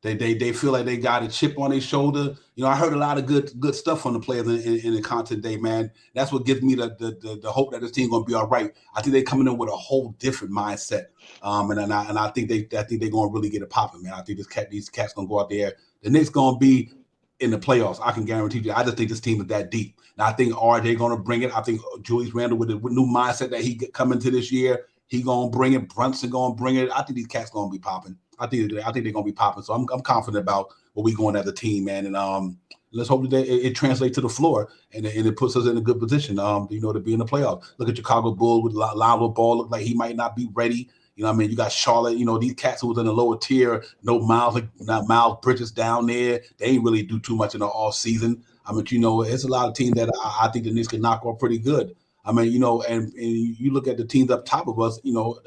They feel like they got a chip on their shoulder. I heard a lot of good stuff from the players in the content day, man. That's what gives me the hope that this team gonna be all right. I think they're coming in with a whole different mindset. And I think they're gonna really get it popping, man. I think these cats gonna go out there. The Knicks gonna be in the playoffs. I can guarantee you. I just think this team is that deep. And I think RJ gonna bring it. I think Julius Randle with the new mindset that he coming to this year, he gonna bring it. Brunson gonna bring it. I think these cats gonna be popping. I think they're gonna be popping. So I'm confident about what we going as a team, man. And let's hope that it translates to the floor and it puts us in a good position, to be in the playoffs. Look at Chicago Bulls with Lonzo Ball. Look like he might not be ready. You got Charlotte. These cats who was in the lower tier. No Miles Bridges down there. They ain't really do too much in the off season. It's a lot of teams that I think the Knicks can knock off pretty good. And you look at the teams up top of us,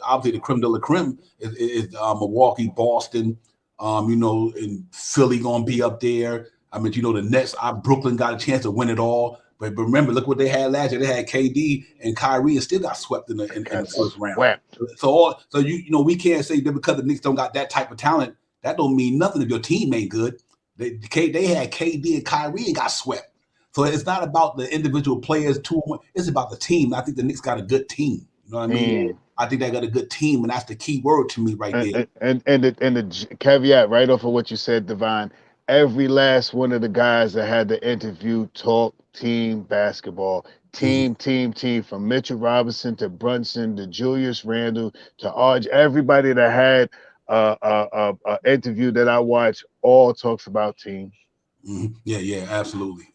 obviously the creme de la creme is Milwaukee, Boston, And Philly gonna be up there. I mean, the Nets, Brooklyn got a chance to win it all. But remember, look what they had last year. They had KD and Kyrie and still got swept in the first round. So we can't say that because the Knicks don't got that type of talent, that don't mean nothing if your team ain't good. They had KD and Kyrie and got swept. So it's not about the individual players too. It's about the team. I think the Knicks got a good team. You know what I mean? I think they got a good team, and that's the key word to me right there. And the caveat right off of what you said, Divine, every last one of the guys that had the interview talk team basketball. Team, from Mitchell Robinson to Brunson to Julius Randle to RJ. Everybody that had a interview that I watched all talks about team. Yeah, absolutely.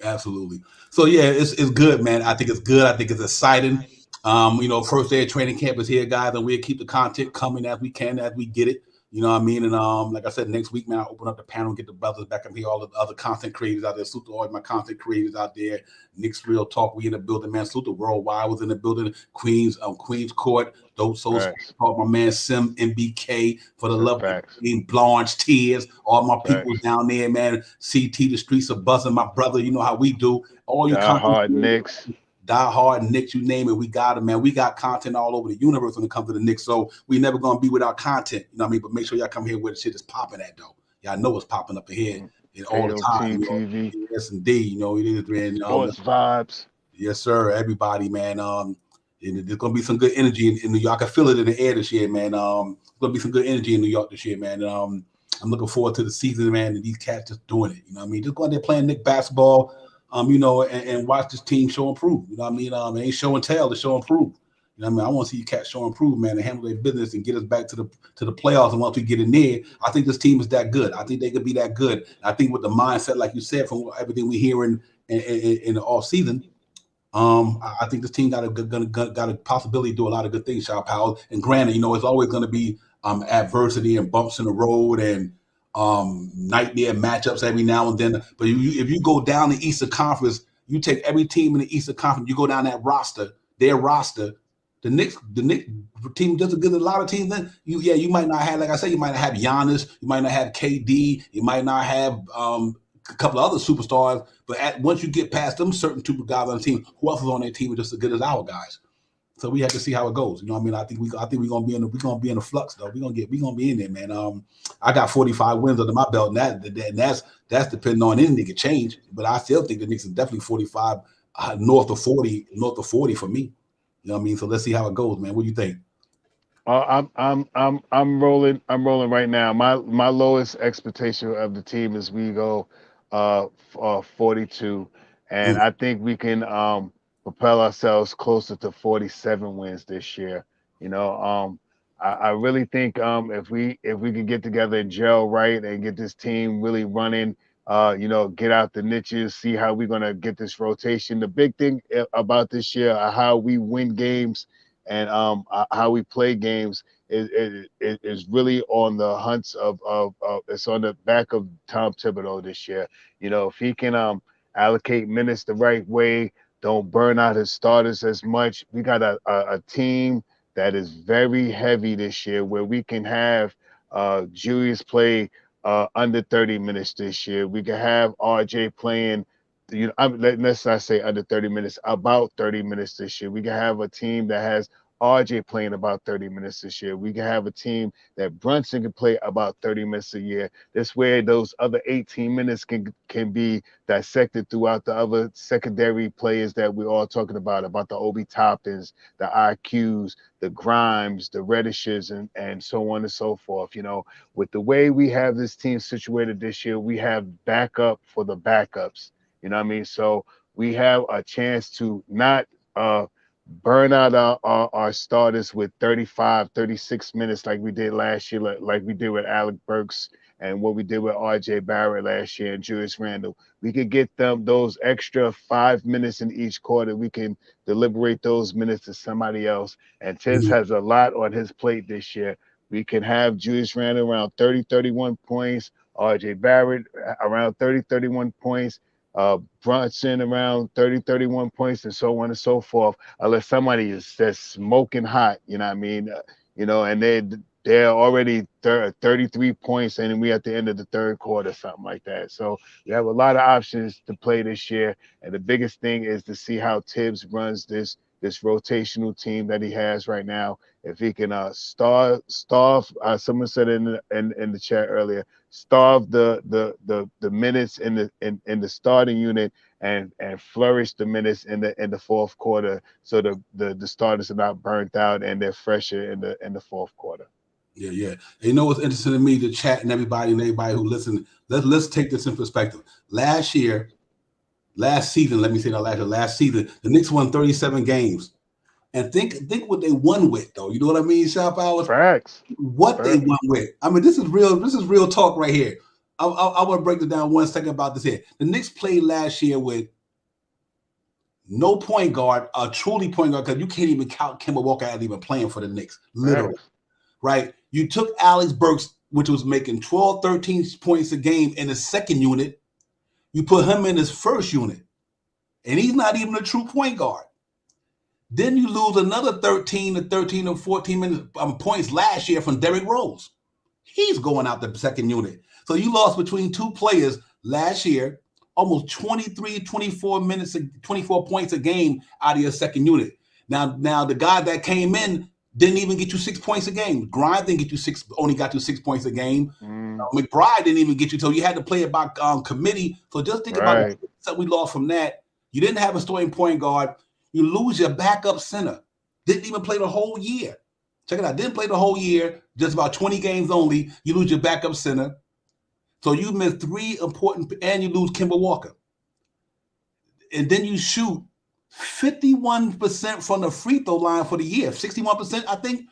So yeah, it's good, man. I think it's good. I think it's exciting. First day of training camp is here, guys, and we'll keep the content coming as we can, as we get it. You know what I mean? And like I said, next week, man, I'll open up the panel and get the brothers back up here, all the other content creators out there, salute to all my content creators out there. Knicks Real Talk, we in the building, man. Salute to Worldwide was in the building. Queens Court, Dope Souls, my man Sim MBK for the love of Blanche Tears, all my people down there, man. CT, the streets are buzzing, my brother. You know how we do. All you hard Knicks. Die Hard, Knicks, you name it, we got it, man. We got content all over the universe when it comes to the Knicks, so we never gonna be without content. You know what I mean? But make sure y'all come here where the shit is popping at, though. Y'all know it's popping up ahead all the time. TV. Yes, indeed. It is, man. Sports vibes. Yes, sir. Everybody, man. There's gonna be some good energy in New York. I can feel it in the air this year, man. There's gonna be some good energy in New York this year, man. I'm looking forward to the season, man. And these cats just doing it. You know what I mean? Just going there playing Knicks basketball. And watch this team show and prove. You know what I mean? It ain't show and tell, it's show and prove. You know what I mean? I want to see you cats show and prove, man, and handle their business and get us back to the playoffs. And once we get in there, I think this team is that good. I think they could be that good. I think with the mindset, like you said, from everything we hear in the off season, I think this team got a possibility to do a lot of good things, Shaw Powell. And granted, it's always going to be adversity and bumps in the road and nightmare matchups every now and then. But if you go down the Eastern Conference, you take every team in the Eastern Conference, you go down that roster, their roster, the Knicks team does a good a lot of teams. Then you might not have, like I said, you might not have Giannis, you might not have KD, you might not have a couple of other superstars. But once you get past them certain two guys on the team, who else is on their team is just as good as our guys. So we have to see how it goes. You know what I mean? I think we're gonna be in the flux though. We're gonna be in there, man. I got 45 wins under my belt, and that's depending on anything can change. But I still think the Knicks is definitely 45, north of 40 for me. You know what I mean? So let's see how it goes, man. What do you think? I'm rolling right now. My lowest expectation of the team is we go 42, and I think we can propel ourselves closer to 47 wins this year. I really think if we can get together and gel right and get this team really running, get out the niches, see how we're gonna get this rotation. The big thing about this year, how we win games and how we play games is really on the hunts of it's on the back of Tom Thibodeau this year. If he can allocate minutes the right way, don't burn out his starters as much. We got a team that is very heavy this year where we can have Julius play under 30 minutes this year. We can have RJ playing, let's not say under 30 minutes, about 30 minutes this year. We can have a team that has RJ playing about 30 minutes this year. We can have a team that Brunson can play about 30 minutes a year. This way, those other 18 minutes can be dissected throughout the other secondary players that we're all talking about the Obi Toppins, the IQs, the Grimes, the Reddishes, and so on and so forth. With the way we have this team situated this year, we have backup for the backups. You know what I mean? So we have a chance to not burn out our starters with 35, 36 minutes like we did last year, like we did with Alec Burks and what we did with RJ Barrett last year and Julius Randle. We could get them those extra 5 minutes in each quarter. We can deliberate those minutes to somebody else. And Tiz has a lot on his plate this year. We can have Julius Randle around 30, 31 points, RJ Barrett around 30, 31 points, Brunson around 30, 31 points, and so on and so forth, unless somebody is just smoking hot, you know what I mean? And they they're already 33 points, and we at the end of the third quarter, something like that. So we have a lot of options to play this year, and the biggest thing is to see how Tibbs runs this rotational team that he has right now. If he can starve, someone said in the chat earlier, starve the minutes in the starting unit and flourish the minutes in the fourth quarter, so the starters are not burnt out and they're fresher in the fourth quarter. Yeah, yeah. And you know what's interesting to me, the chat and everybody who listen. Let's take this in perspective. Last season, last season, the Knicks won 37 games. And think what they won with, though. You know what I mean, Shop Hours? Facts. What they won with. I mean, this is real talk right here. I want to break it down 1 second about this here. The Knicks played last year with no point guard, a truly point guard, because you can't even count Kemba Walker as even playing for the Knicks, literally. Facts. Right? You took Alex Burks, which was making 12, 13 points a game in the second unit. You put him in his first unit, and he's not even a true point guard. Then you lose another 13 or 14 minutes, points last year from Derrick Rose. He's going out the second unit. So you lost between two players last year, almost 23, 24 minutes, 24 points a game out of your second unit. Now the guy that came in didn't even get you 6 points a game. Grind didn't get you only got you 6 points a game. McBride didn't even get you, so you had to play it by committee. So just think about something we lost from that. You didn't have a starting point guard. You lose your backup center. Didn't even play the whole year. Check it out. Didn't play the whole year, just about 20 games only. You lose your backup center. So you miss 3 important, and you lose Kemba Walker. And then you shoot 51% from the free throw line for the year. 61%, I think,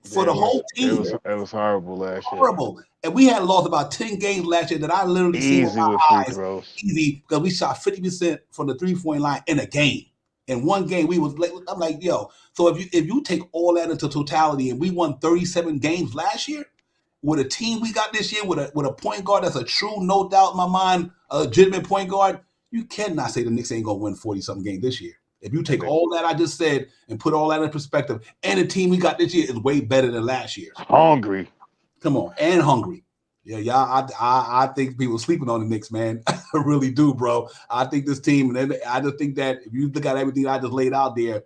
for the whole team. It was horrible last year. Horrible. And we had lost about 10 games last year that I literally seen with my eyes. Easy, because we shot 50% from the 3-point line in a game. In one game, I'm like, yo. So if you take all that into totality, and we won 37 games last year with a team we got this year with a point guard that's a true, no doubt in my mind, a legitimate point guard, you cannot say the Knicks ain't gonna win 40-something games this year. If you take all that I just said and put all that in perspective, and the team we got this year is way better than last year. Hungry. Come on, and hungry. Yeah, y'all. I think people sleeping on the Knicks, man. I really do, bro. I think this team, and I just think that if you look at everything I just laid out there,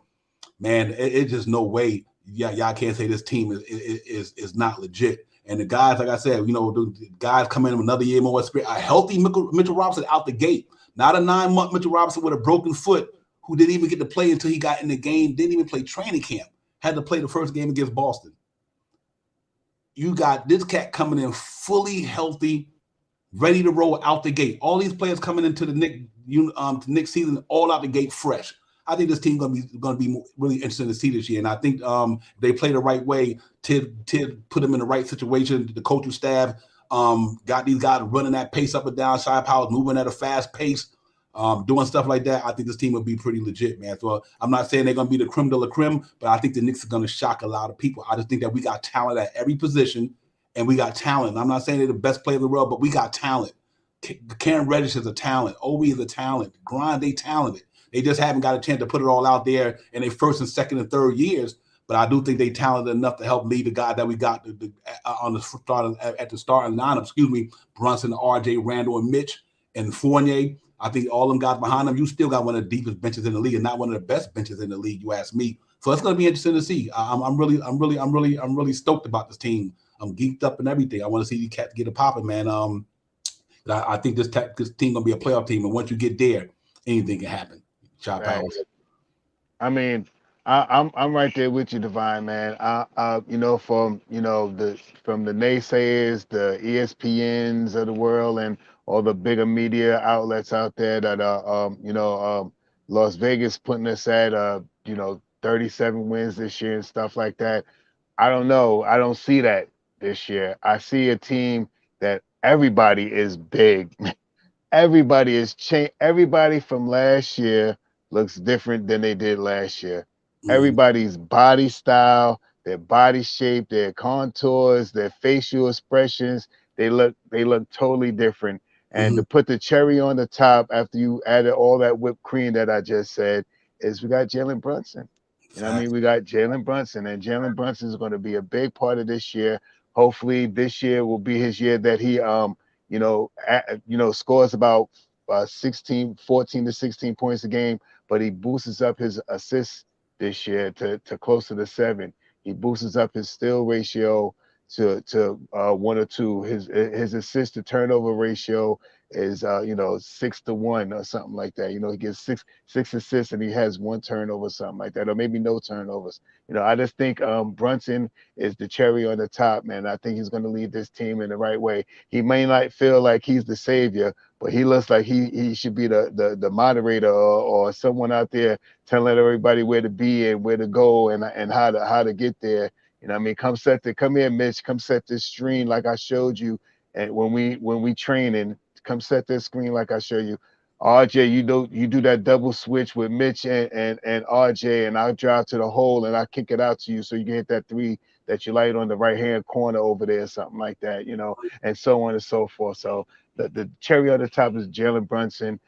man, it's just no way. Yeah, y'all can't say this team is not legit. And the guys, like I said, the guys come in another year more experience. A healthy Mitchell Robinson out the gate, not a 9-month Mitchell Robinson with a broken foot who didn't even get to play until he got in the game. Didn't even play training camp. Had to play the first game against Boston. You got this cat coming in fully healthy, ready to roll out the gate. All these players coming into the Knicks season all out the gate fresh. I think this team gonna be really interesting to see this year. And I think if they play the right way, Tibb put them in the right situation. The coaching staff got these guys running that pace up and down. Shy Powell's moving at a fast pace, doing stuff like that. I think this team will be pretty legit, man. So I'm not saying they're going to be the creme de la creme, but I think the Knicks are going to shock a lot of people. I just think that we got talent at every position, and we got talent. I'm not saying they're the best player in the world, but we got talent. Cam Reddish is a talent. Obi is a talent. Grind, they talented. They just haven't got a chance to put it all out there in their first and second and third years. But I do think they talented enough to help lead the guy that we got on the at the starting lineup. Brunson, RJ, Randall, and Mitch, and Fournier. I think all them guys behind them. You still got one of the deepest benches in the league, and not one of the best benches in the league. You ask me. So it's going to be interesting to see. I'm really stoked about this team. I'm geeked up and everything. I want to see these cats get it popping, man. I think this team going to be a playoff team, and once you get there, anything can happen. Chop out. I mean, I'm right there with you, Divine, man. From the naysayers, the ESPNs of the world, and all the bigger media outlets out there that are Las Vegas putting us at 37 wins this year and stuff like that. I don't know. I don't see that this year. I see a team that everybody is big. Everybody is changed. Everybody from last year looks different than they did last year. Everybody's body style, their body shape, their contours, their facial expressions, they look totally different. And to put the cherry on the top after you added all that whipped cream that I just said is we got Jalen Brunson. You know what I mean? We got Jalen Brunson, and Jalen Brunson is going to be a big part of this year. Hopefully, this year will be his year that he, scores about 14 to 16 points a game, but he boosts up his assists this year to close to the 7. He boosts up his steal ratio to 1 or 2. His assist to turnover ratio is 6-1 or something like that. He gets six assists and he has 1 turnover, something like that, or maybe no turnovers. I just think Brunson is the cherry on the top, man. I think he's going to lead this team in the right way. He may not feel like he's the savior, but he looks like he should be the moderator or someone out there telling everybody where to be and where to go and how to get there. Come here, Mitch. Come set this screen like I showed you, and when we training, come set this screen like I show you. RJ, you do that double switch with Mitch and RJ, and I'll drive to the hole and I'll kick it out to you so you can hit that 3 that you light on the right hand corner over there, something like that, and so on and so forth. So the cherry on the top is Jalen Brunson.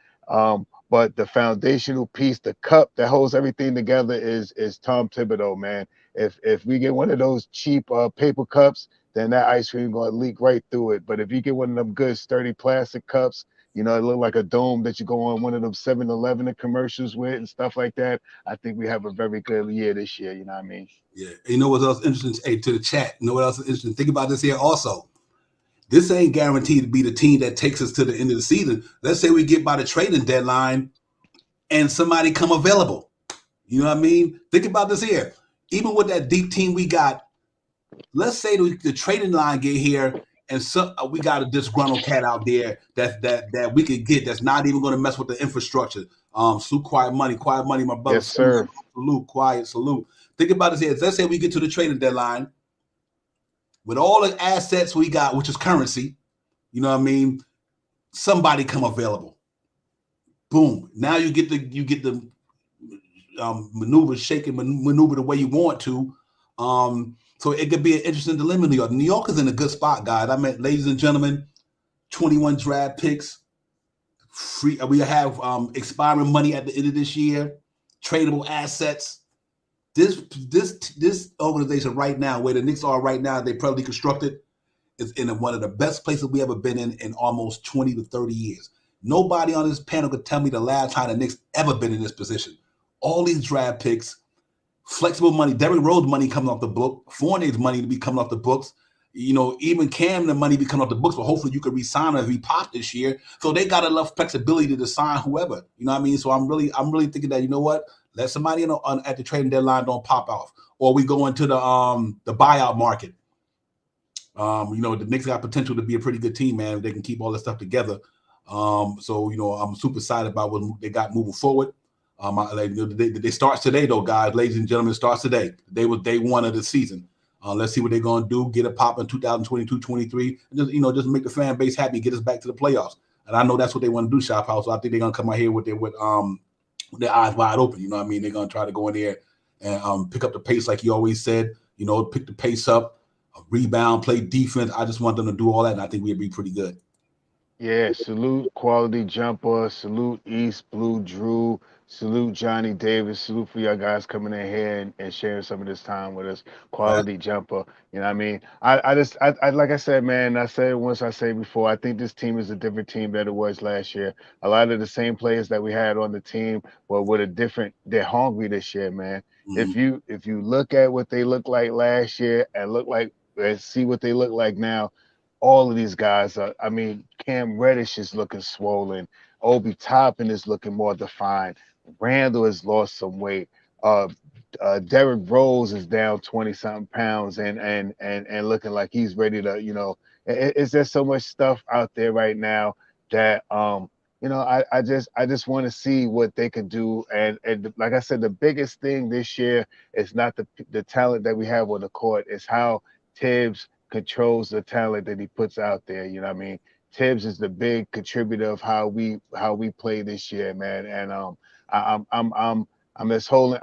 But the foundational piece, the cup that holds everything together is Tom Thibodeau, man. If we get one of those cheap paper cups, then that ice cream is going to leak right through it. But if you get one of them good sturdy plastic cups, it look like a dome that you go on one of them 7-Eleven commercials with and stuff like that, I think we have a very good year this year. You know what I mean? Yeah. You know what else interesting? Hey, to the chat, you know what else is interesting? Think about this here also. This ain't guaranteed to be the team that takes us to the end of the season. Let's say we get by the trading deadline and somebody come available. You know what I mean? Think about this here. Even with that deep team we got, let's say the trading line get here and we got a disgruntled cat out there that we could get that's not even going to mess with the infrastructure. Salute Quiet Money, my brother. Yes, sir. Salute. Think about this here. Let's say we get to the trading deadline with all the assets we got, which is currency. You know what I mean? Somebody come available. Boom. Now you get the maneuver, shaking maneuver the way you want to. So it could be an interesting dilemma in New York. New York is in a good spot, guys. I mean, ladies and gentlemen, 21 draft picks. Free. We have expiring money at the end of this year. Tradable assets. This organization right now, where the Knicks are right now, they probably constructed, is in one of the best places we ever been in almost 20 to 30 years. Nobody on this panel could tell me the last time the Knicks ever been in this position. All these draft picks, flexible money, Derrick Rose money coming off the book, Fournier's money to be coming off the books. Even Cam, the money be coming off the books, but hopefully you could re-sign him if he popped this year. So they got enough flexibility to sign whoever. You know what I mean? So I'm really thinking that, you know what? Let somebody at the trading deadline don't pop off, or we go into the buyout market. The Knicks got potential to be a pretty good team, man. If they can keep all this stuff together. I'm super excited about what they got moving forward. They start today, though, guys. Ladies and gentlemen, it starts today. They was day 1 of the season. Let's see what they're gonna do. Get a pop in 2022-23, and just make the fan base happy. Get us back to the playoffs. And I know that's what they want to do, Shop House. So I think they're gonna come out here with their eyes wide open. You know what I mean? They're gonna try to go in there and pick up the pace, like you always said. Pick the pace up, rebound, play defense. I just want them to do all that, and I think we'd be pretty good. Yeah, salute Quality Jumper, salute East Blue Drew, salute Johnny Davis, salute for y'all guys coming in here and sharing some of this time with us. Quality Jumper, you know what I mean? I like I said, man, I said it once, I say before, I think this team is a different team than it was last year. A lot of the same players that we had on the team they're hungry this year, man. Mm-hmm. If you look at what they looked like last year and see what they look like now, all of these guys Cam Reddish is looking swollen. Obi Toppin is looking more defined. Randall has lost some weight. Derrick Rose is down 20-something pounds and looking like he's ready to, it's just so much stuff out there right now that I just want to see what they can do. And like I said, the biggest thing this year is not the talent that we have on the court. It's how Tibbs controls the talent that he puts out there. You know what I mean? Tibbs is the big contributor of how we play this year, man. And I'm just holding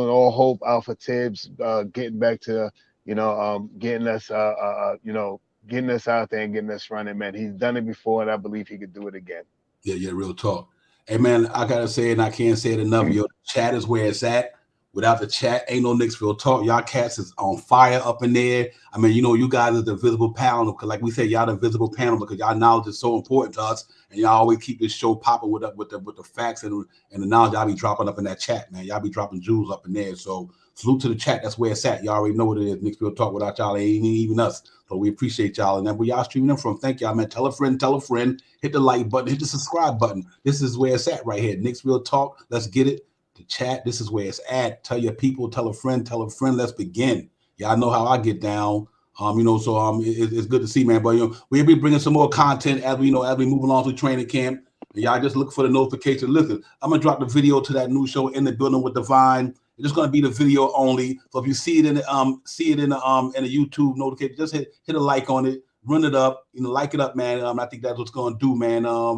all hope out for Tibbs getting back to getting us out there and getting us running, man. He's done it before, and I believe he could do it again. Yeah, real talk. Hey, man, I gotta say it, and I can't say it enough. Your chat is where it's at. Without the chat, ain't no Knicks real talk. Y'all cats is on fire up in there. I mean, you guys are the visible panel because, like we said, y'all the visible panel because y'all knowledge is so important to us, and y'all always keep this show popping with the facts and the knowledge y'all be dropping up in that chat, man. Y'all be dropping jewels up in there. So salute to the chat. That's where it's at. Y'all already know what it is. Knicks real talk. Without y'all, ain't even us. So we appreciate y'all, and then where y'all streaming them from. Thank y'all, man. Tell a friend. Hit the like button. Hit the subscribe button. This is where it's at right here. Knicks real talk. Let's get it. The chat, this is where it's at. Tell your people, tell a friend, let's begin. Y'all know how I get down. It's good to see, man. But we'll be bringing some more content as we move along through training camp. And y'all just look for the notification. Listen, I'm gonna drop the video to that new show In the Building with Divine. It's just gonna be the video only. So if you see it in the YouTube notification, just hit a like on it, run it up, like it up, man. I think that's what's gonna do, man. I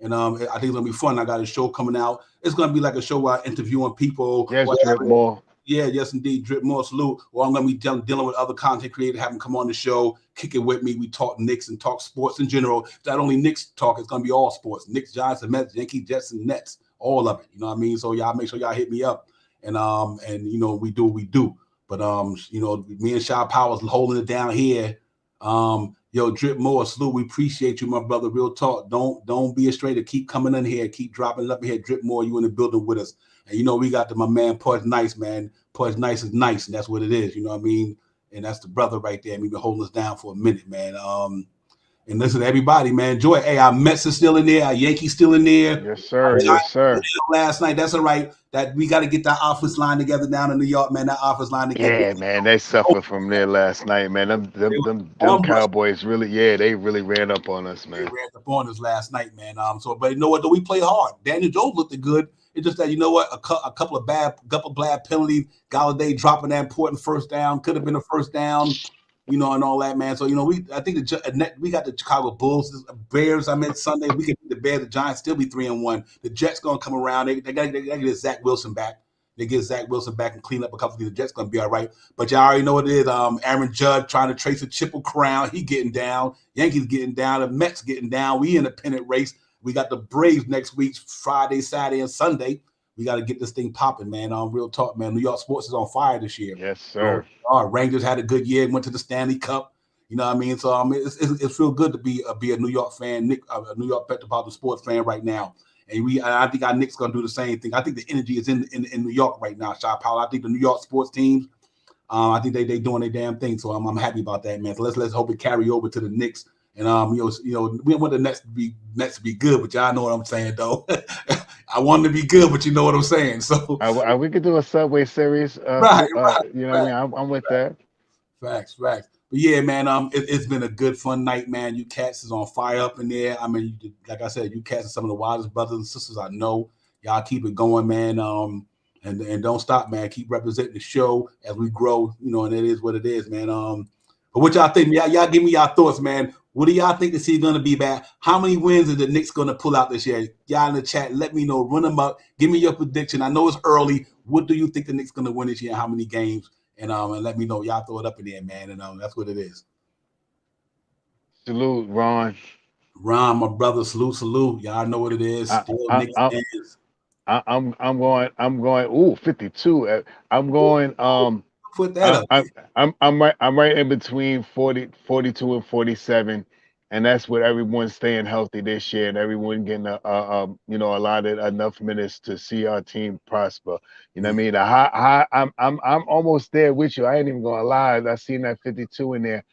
think it's gonna be fun. I got a show coming out. It's gonna be like a show where I'm interviewing people. Yes, Drip More. Yeah, yes, indeed, Drip More. Salute. Or I'm gonna be dealing with other content creators, have them come on the show, kick it with me. We talk Knicks and talk sports in general. It's not only Knicks talk, it's gonna be all sports. Knicks, Giants, and Mets, Yankees, Jets, and Nets, all of it. You know what I mean? So y'all make sure y'all hit me up. And we do what we do. But me and Shy Powers holding it down here. Drip More, salute. We appreciate you, my brother. Real talk. Don't be a stranger. Keep coming in here. Keep dropping it up here. Drip More, you in the building with us. And we got my man Pudge Nice, man. Pudge Nice is nice, and that's what it is. You know what I mean? And that's the brother right there. And we've been holding us down for a minute, man. And listen to everybody, man. Enjoy. Hey, our Mets are still in there. Our Yankees still in there. Yes, sir. Yes, sir. Last night, that's all right. That we got to get that office line together down in New York, man. That office line together. Yeah, man. They suffered from there last night, man. Them Cowboys really, they really ran up on us, man. They ran up on us last night, man. But you know what? Though we play hard. Daniel Jones looked good. It's just that a couple of bad penalties. Galladay dropping that important first down could have been a first down. And all that, man. So, I think we got the Chicago Bulls, the Bears. I meant Sunday. We could beat the Bears, the Giants, still be 3-1. The Jets going to come around. They got to get Zach Wilson back. They get Zach Wilson back and clean up a couple of things. The Jets going to be all right. But y'all already know what it is. Aaron Judge trying to trace a triple crown. He getting down. Yankees getting down. The Mets getting down. We in a pennant race. We got the Braves next week, Friday, Saturday, and Sunday. We got to get this thing popping, man. Real talk, man. New York sports is on fire this year. Yes, sir. Rangers had a good year, went to the Stanley Cup. You know what I mean? So it feels good to be a New York fan, a New York Metropolitan sports fan right now. And I think our Knicks gonna do the same thing. I think the energy is in New York right now, Shy Powell. I think the New York sports teams, I think they doing their damn thing. So I'm happy about that, man. So let's hope it carry over to the Knicks. And we want the Nets to be good, but y'all know what I'm saying, though. I want them to be good, but you know what I'm saying. So we could do a Subway series. Right. You know what I mean? I'm with that. Facts. But yeah, man, it's been a good, fun night, man. You cats is on fire up in there. I mean, like I said, you cats are some of the wildest brothers and sisters I know. Y'all keep it going, man. And don't stop, man. Keep representing the show as we grow, and it is what it is, man. But what y'all think? Y'all give me y'all thoughts, man. What do y'all think the season's going to be back? How many wins are the Knicks going to pull out this year? Y'all in the chat, let me know. Run them up. Give me your prediction. I know it's early. What do you think the Knicks going to win this year? How many games? And let me know. Y'all throw it up in there, man. And that's what it is. Salute, Ron. Ron, my brother. Salute. Y'all know what it is. I'm going. Ooh, 52. I'm going. Put that up. I'm right in between 42 and 47, and that's with everyone staying healthy this year and everyone getting allotted enough minutes to see our team prosper. You know what I mean? I'm almost there with you. I ain't even gonna lie. I seen that 52 in there.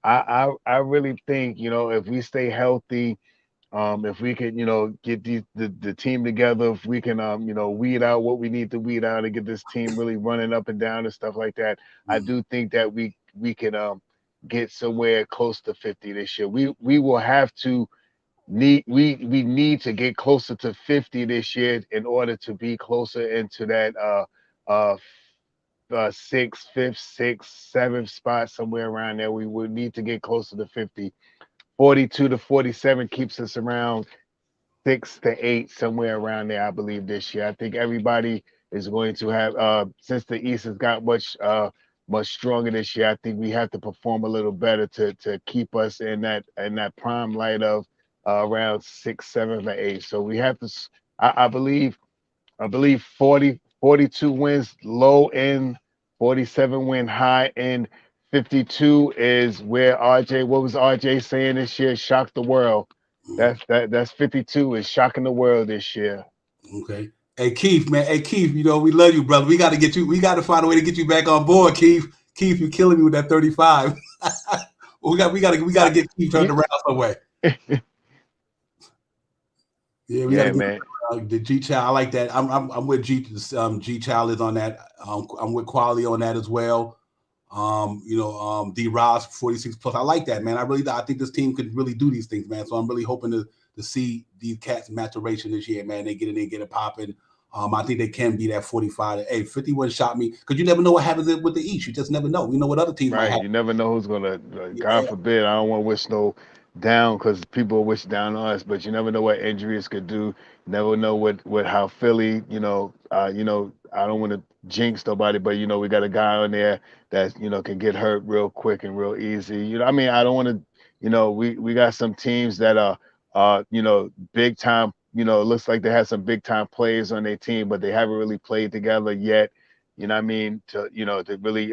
I really think if we stay healthy. If we can, get the team together, if we can, weed out what we need to weed out and get this team really running up and down and stuff like that, I do think that we can get somewhere close to 50 this year. We will have to we need to get closer to 50 this year in order to be closer into that sixth, fifth, sixth, seventh spot, somewhere around there. We would need to get closer to 50. 42 to 47 keeps us around 6 to 8, somewhere around there, I believe, this year. I think everybody is going to have, since the East has got much stronger this year, I think we have to perform a little better to keep us in that prime light of around 6, 7, or 8. So we have to, I believe 40 42 wins low end, 47 win high end. 52 is where RJ, what was RJ saying this year? Shock the world. That's 52 is shocking the world this year. Okay. Hey Keith, man. Hey Keith, you know we love you, brother. We got to get you. We got to find a way to get you back on board, Keith. Keith, you're killing me with that 35. we got to get Keith turned around some way. Yeah, we got to get man. The G Child. I like that. I'm with G. G Child is on that. I'm with Quality on that as well. D Ross 46 plus. I like that, man. I think this team could really do these things, man. So I'm really hoping to see these cats maturation this year, man. They get in there, get it popping. I think they can be that 45. Hey, 51 shot me because you never know what happens with the East. You just never know. You know what other teams might have. You never know who's gonna. God forbid. I don't want to wish no down because people wish down on us, but you never know what injuries could do. You never know what how Philly. I don't want to jinx nobody, but we got a guy on there that can get hurt real quick and real easy. I don't want to. We got some teams that are big time. It looks like they have some big time players on their team, but they haven't really played together yet. To really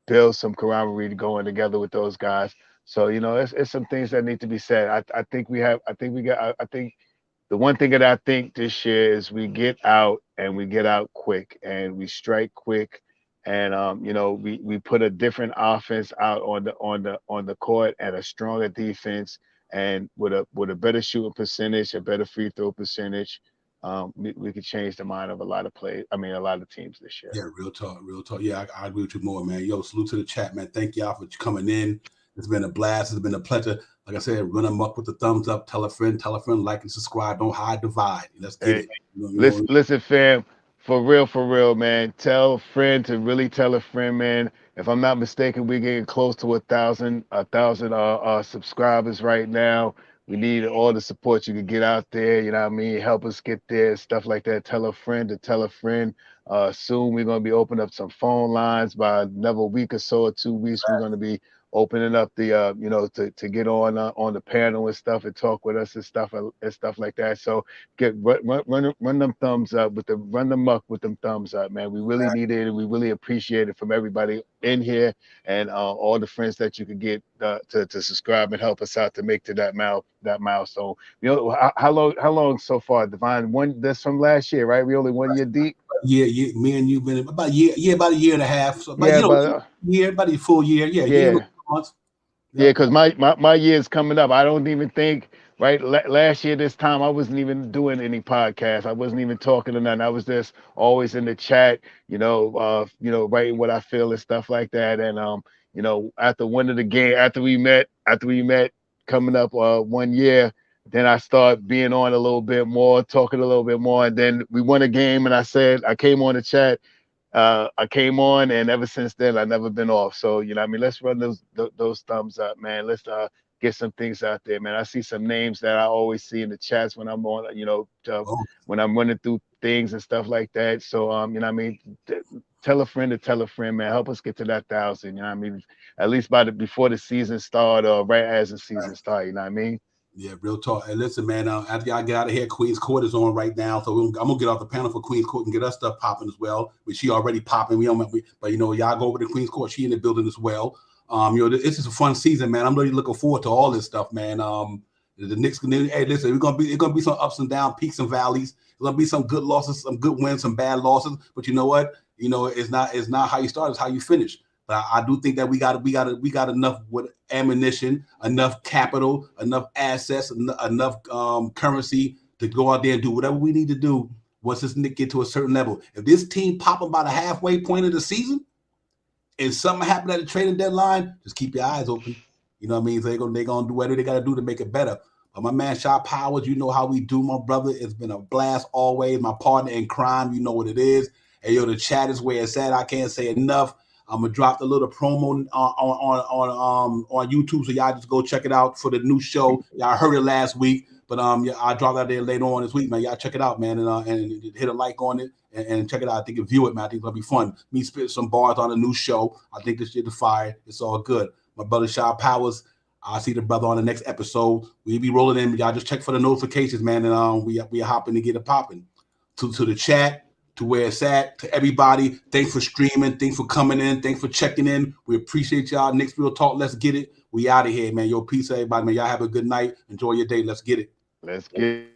build some camaraderie going together with those guys. So it's some things that need to be said. I think the one thing that I think this year is we get out and we get out quick and we strike quick, and we put a different offense out on the court and a stronger defense, and with a better shooting percentage, a better free throw percentage. We could change the mind of a lot of teams this year. Yeah, real talk. Yeah, I agree with you more, man. Yo, salute to the chat, man. Thank y'all for coming in. It's been a blast. It's been a pleasure. Like I said, run them up with the thumbs up. Tell a friend, like and subscribe. Don't hide, divide. Let's get it. Listen, fam. For real, man. Tell a friend to really tell a friend, man. If I'm not mistaken, we're getting close to 1,000 subscribers right now. We need all the support you can get out there. You know what I mean? Help us get there, stuff like that. Tell a friend to tell a friend. Soon we're going to be opening up some phone lines by another week or so or 2 weeks. We're going to be opening up the to get on the panel and stuff and talk with us and stuff like that. So run them thumbs up run them up with them thumbs up, man. We really need it, and we really appreciate it from everybody in here and all the friends that you could get to subscribe and help us out to make to that milestone. How long so far, Divine? That's from last year, right? We only 1 year deep. Yeah, me and you've been about a year and a half. So about a full year. Yeah. Months. Yeah, because my year is coming up. I don't even think last year this time I wasn't even doing any podcasts. I wasn't even talking or nothing. I was just always in the chat, writing what I feel and stuff like that. And after one of the game, after we met coming up 1 year, then I started being on a little bit more, talking a little bit more, and then we won a game, and I came on the chat. I came on, and ever since then, I've never been off. So, let's run those thumbs up, man. Let's get some things out there, man. I see some names that I always see in the chats when I'm on, when I'm running through things and stuff like that. So, tell a friend to tell a friend, man. Help us get to that 1,000. At least before the season started or right as the season started. You know what I mean? Yeah, real talk. Hey, listen, man, after y'all get out of here, Queen's Court is on right now. So I'm going to get off the panel for Queen's Court and get her stuff popping as well. But she already popping. But, y'all go over to Queen's Court. She in the building as well. This is a fun season, man. I'm really looking forward to all this stuff, man. The Knicks, hey, listen, it's gonna be some ups and downs, peaks and valleys. There's gonna be some good losses, some good wins, some bad losses. But you know what? It's not how you start, it's how you finish. But I do think that we got enough with ammunition, enough capital, enough assets, enough currency to go out there and do whatever we need to do once this Knicks get to a certain level. If this team pop about a halfway point of the season and something happened at the trading deadline, just keep your eyes open. You know what I mean? So they're gonna do whatever they gotta do to make it better. But my man Shot Powers, you know how we do, my brother. It's been a blast always. My partner in crime, you know what it is. Hey, the chat is where it's at. I can't say enough. I'm gonna drop the little promo on YouTube, so y'all just go check it out for the new show. Y'all heard it last week, but I dropped out there later on this week, man. Y'all check it out, man, and hit a like on it and check it out. I think you view it, man. I think it's gonna be fun. Me spit some bars on a new show. I think this shit is fire. It's all good. My brother Shot Powers. I'll see the brother on the next episode. We'll be rolling in. Y'all just check for the notifications, man, and we are hopping to get it popping. To the chat. to where it's at. To everybody, thanks for streaming. Thanks for coming in. Thanks for checking in. We appreciate y'all. Knicks Real Talk. Let's get it. We out of here, man. Yo, peace, everybody, man. Y'all have a good night. Enjoy your day. Let's get it. Let's get it.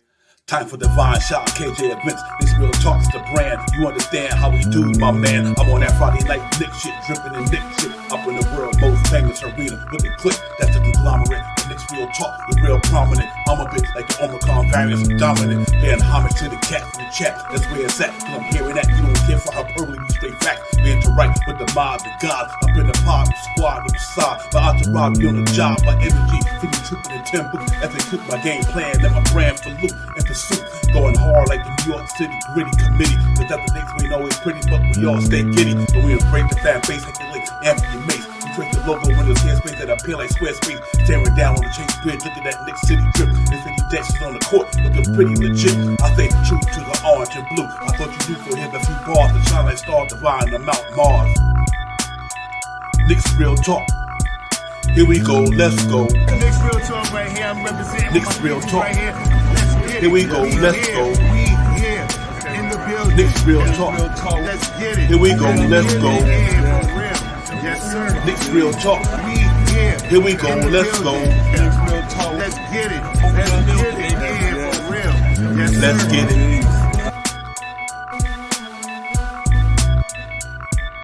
Time for divine shot, KJ events. This real talk's the brand. You understand how we do, my man. I'm on that Friday night Knicks shit, dripping in Knicks shit. Up in the world most famous arena with the click. That's the conglomerate. Knicks real talk, we real prominent. I'm a bit like the Omicron variant, dominant. Paying homage to the cat in the chat. That's where it's at. Cause I'm hearing that. You don't care for hyperbole, we straight fact. We interact with the mob, the gods. Up in the pod, the squad, the facade. My entourage be on the job, my energy. Feed me tripping in 10 books. As they cook my game plan, let my brand for loot and pursuit. Going hard like the New York City gritty committee. Cause that's the things we know is pretty, but we all stay giddy. And we embrace the fan base like the late Anthony Mace. We trace the logo when there's headspace that appear like Squarespace. Staring down on the Chase Bridge, look at that Knicks City drip. There's 50 decks on the court, looking pretty legit. I stay true to the orange and blue. I thought you knew for him a few bars to shine like stars divine on Mount Mars. Knicks Real Talk. Here we go, let's go. Knicks Real Talk right here. I'm representing Knicks Real Talk. right here. Let's get it. Here we go, let's go. We here in the building. Knicks Real Talk. Let's get it. Here we go, let's go. Yeah, for real. Yes, sir. Knicks Real Talk. We here. Here we go, in the let's go. building. Let's get it. Let's get it. Yeah, for real. Yes, sir. Let's get it.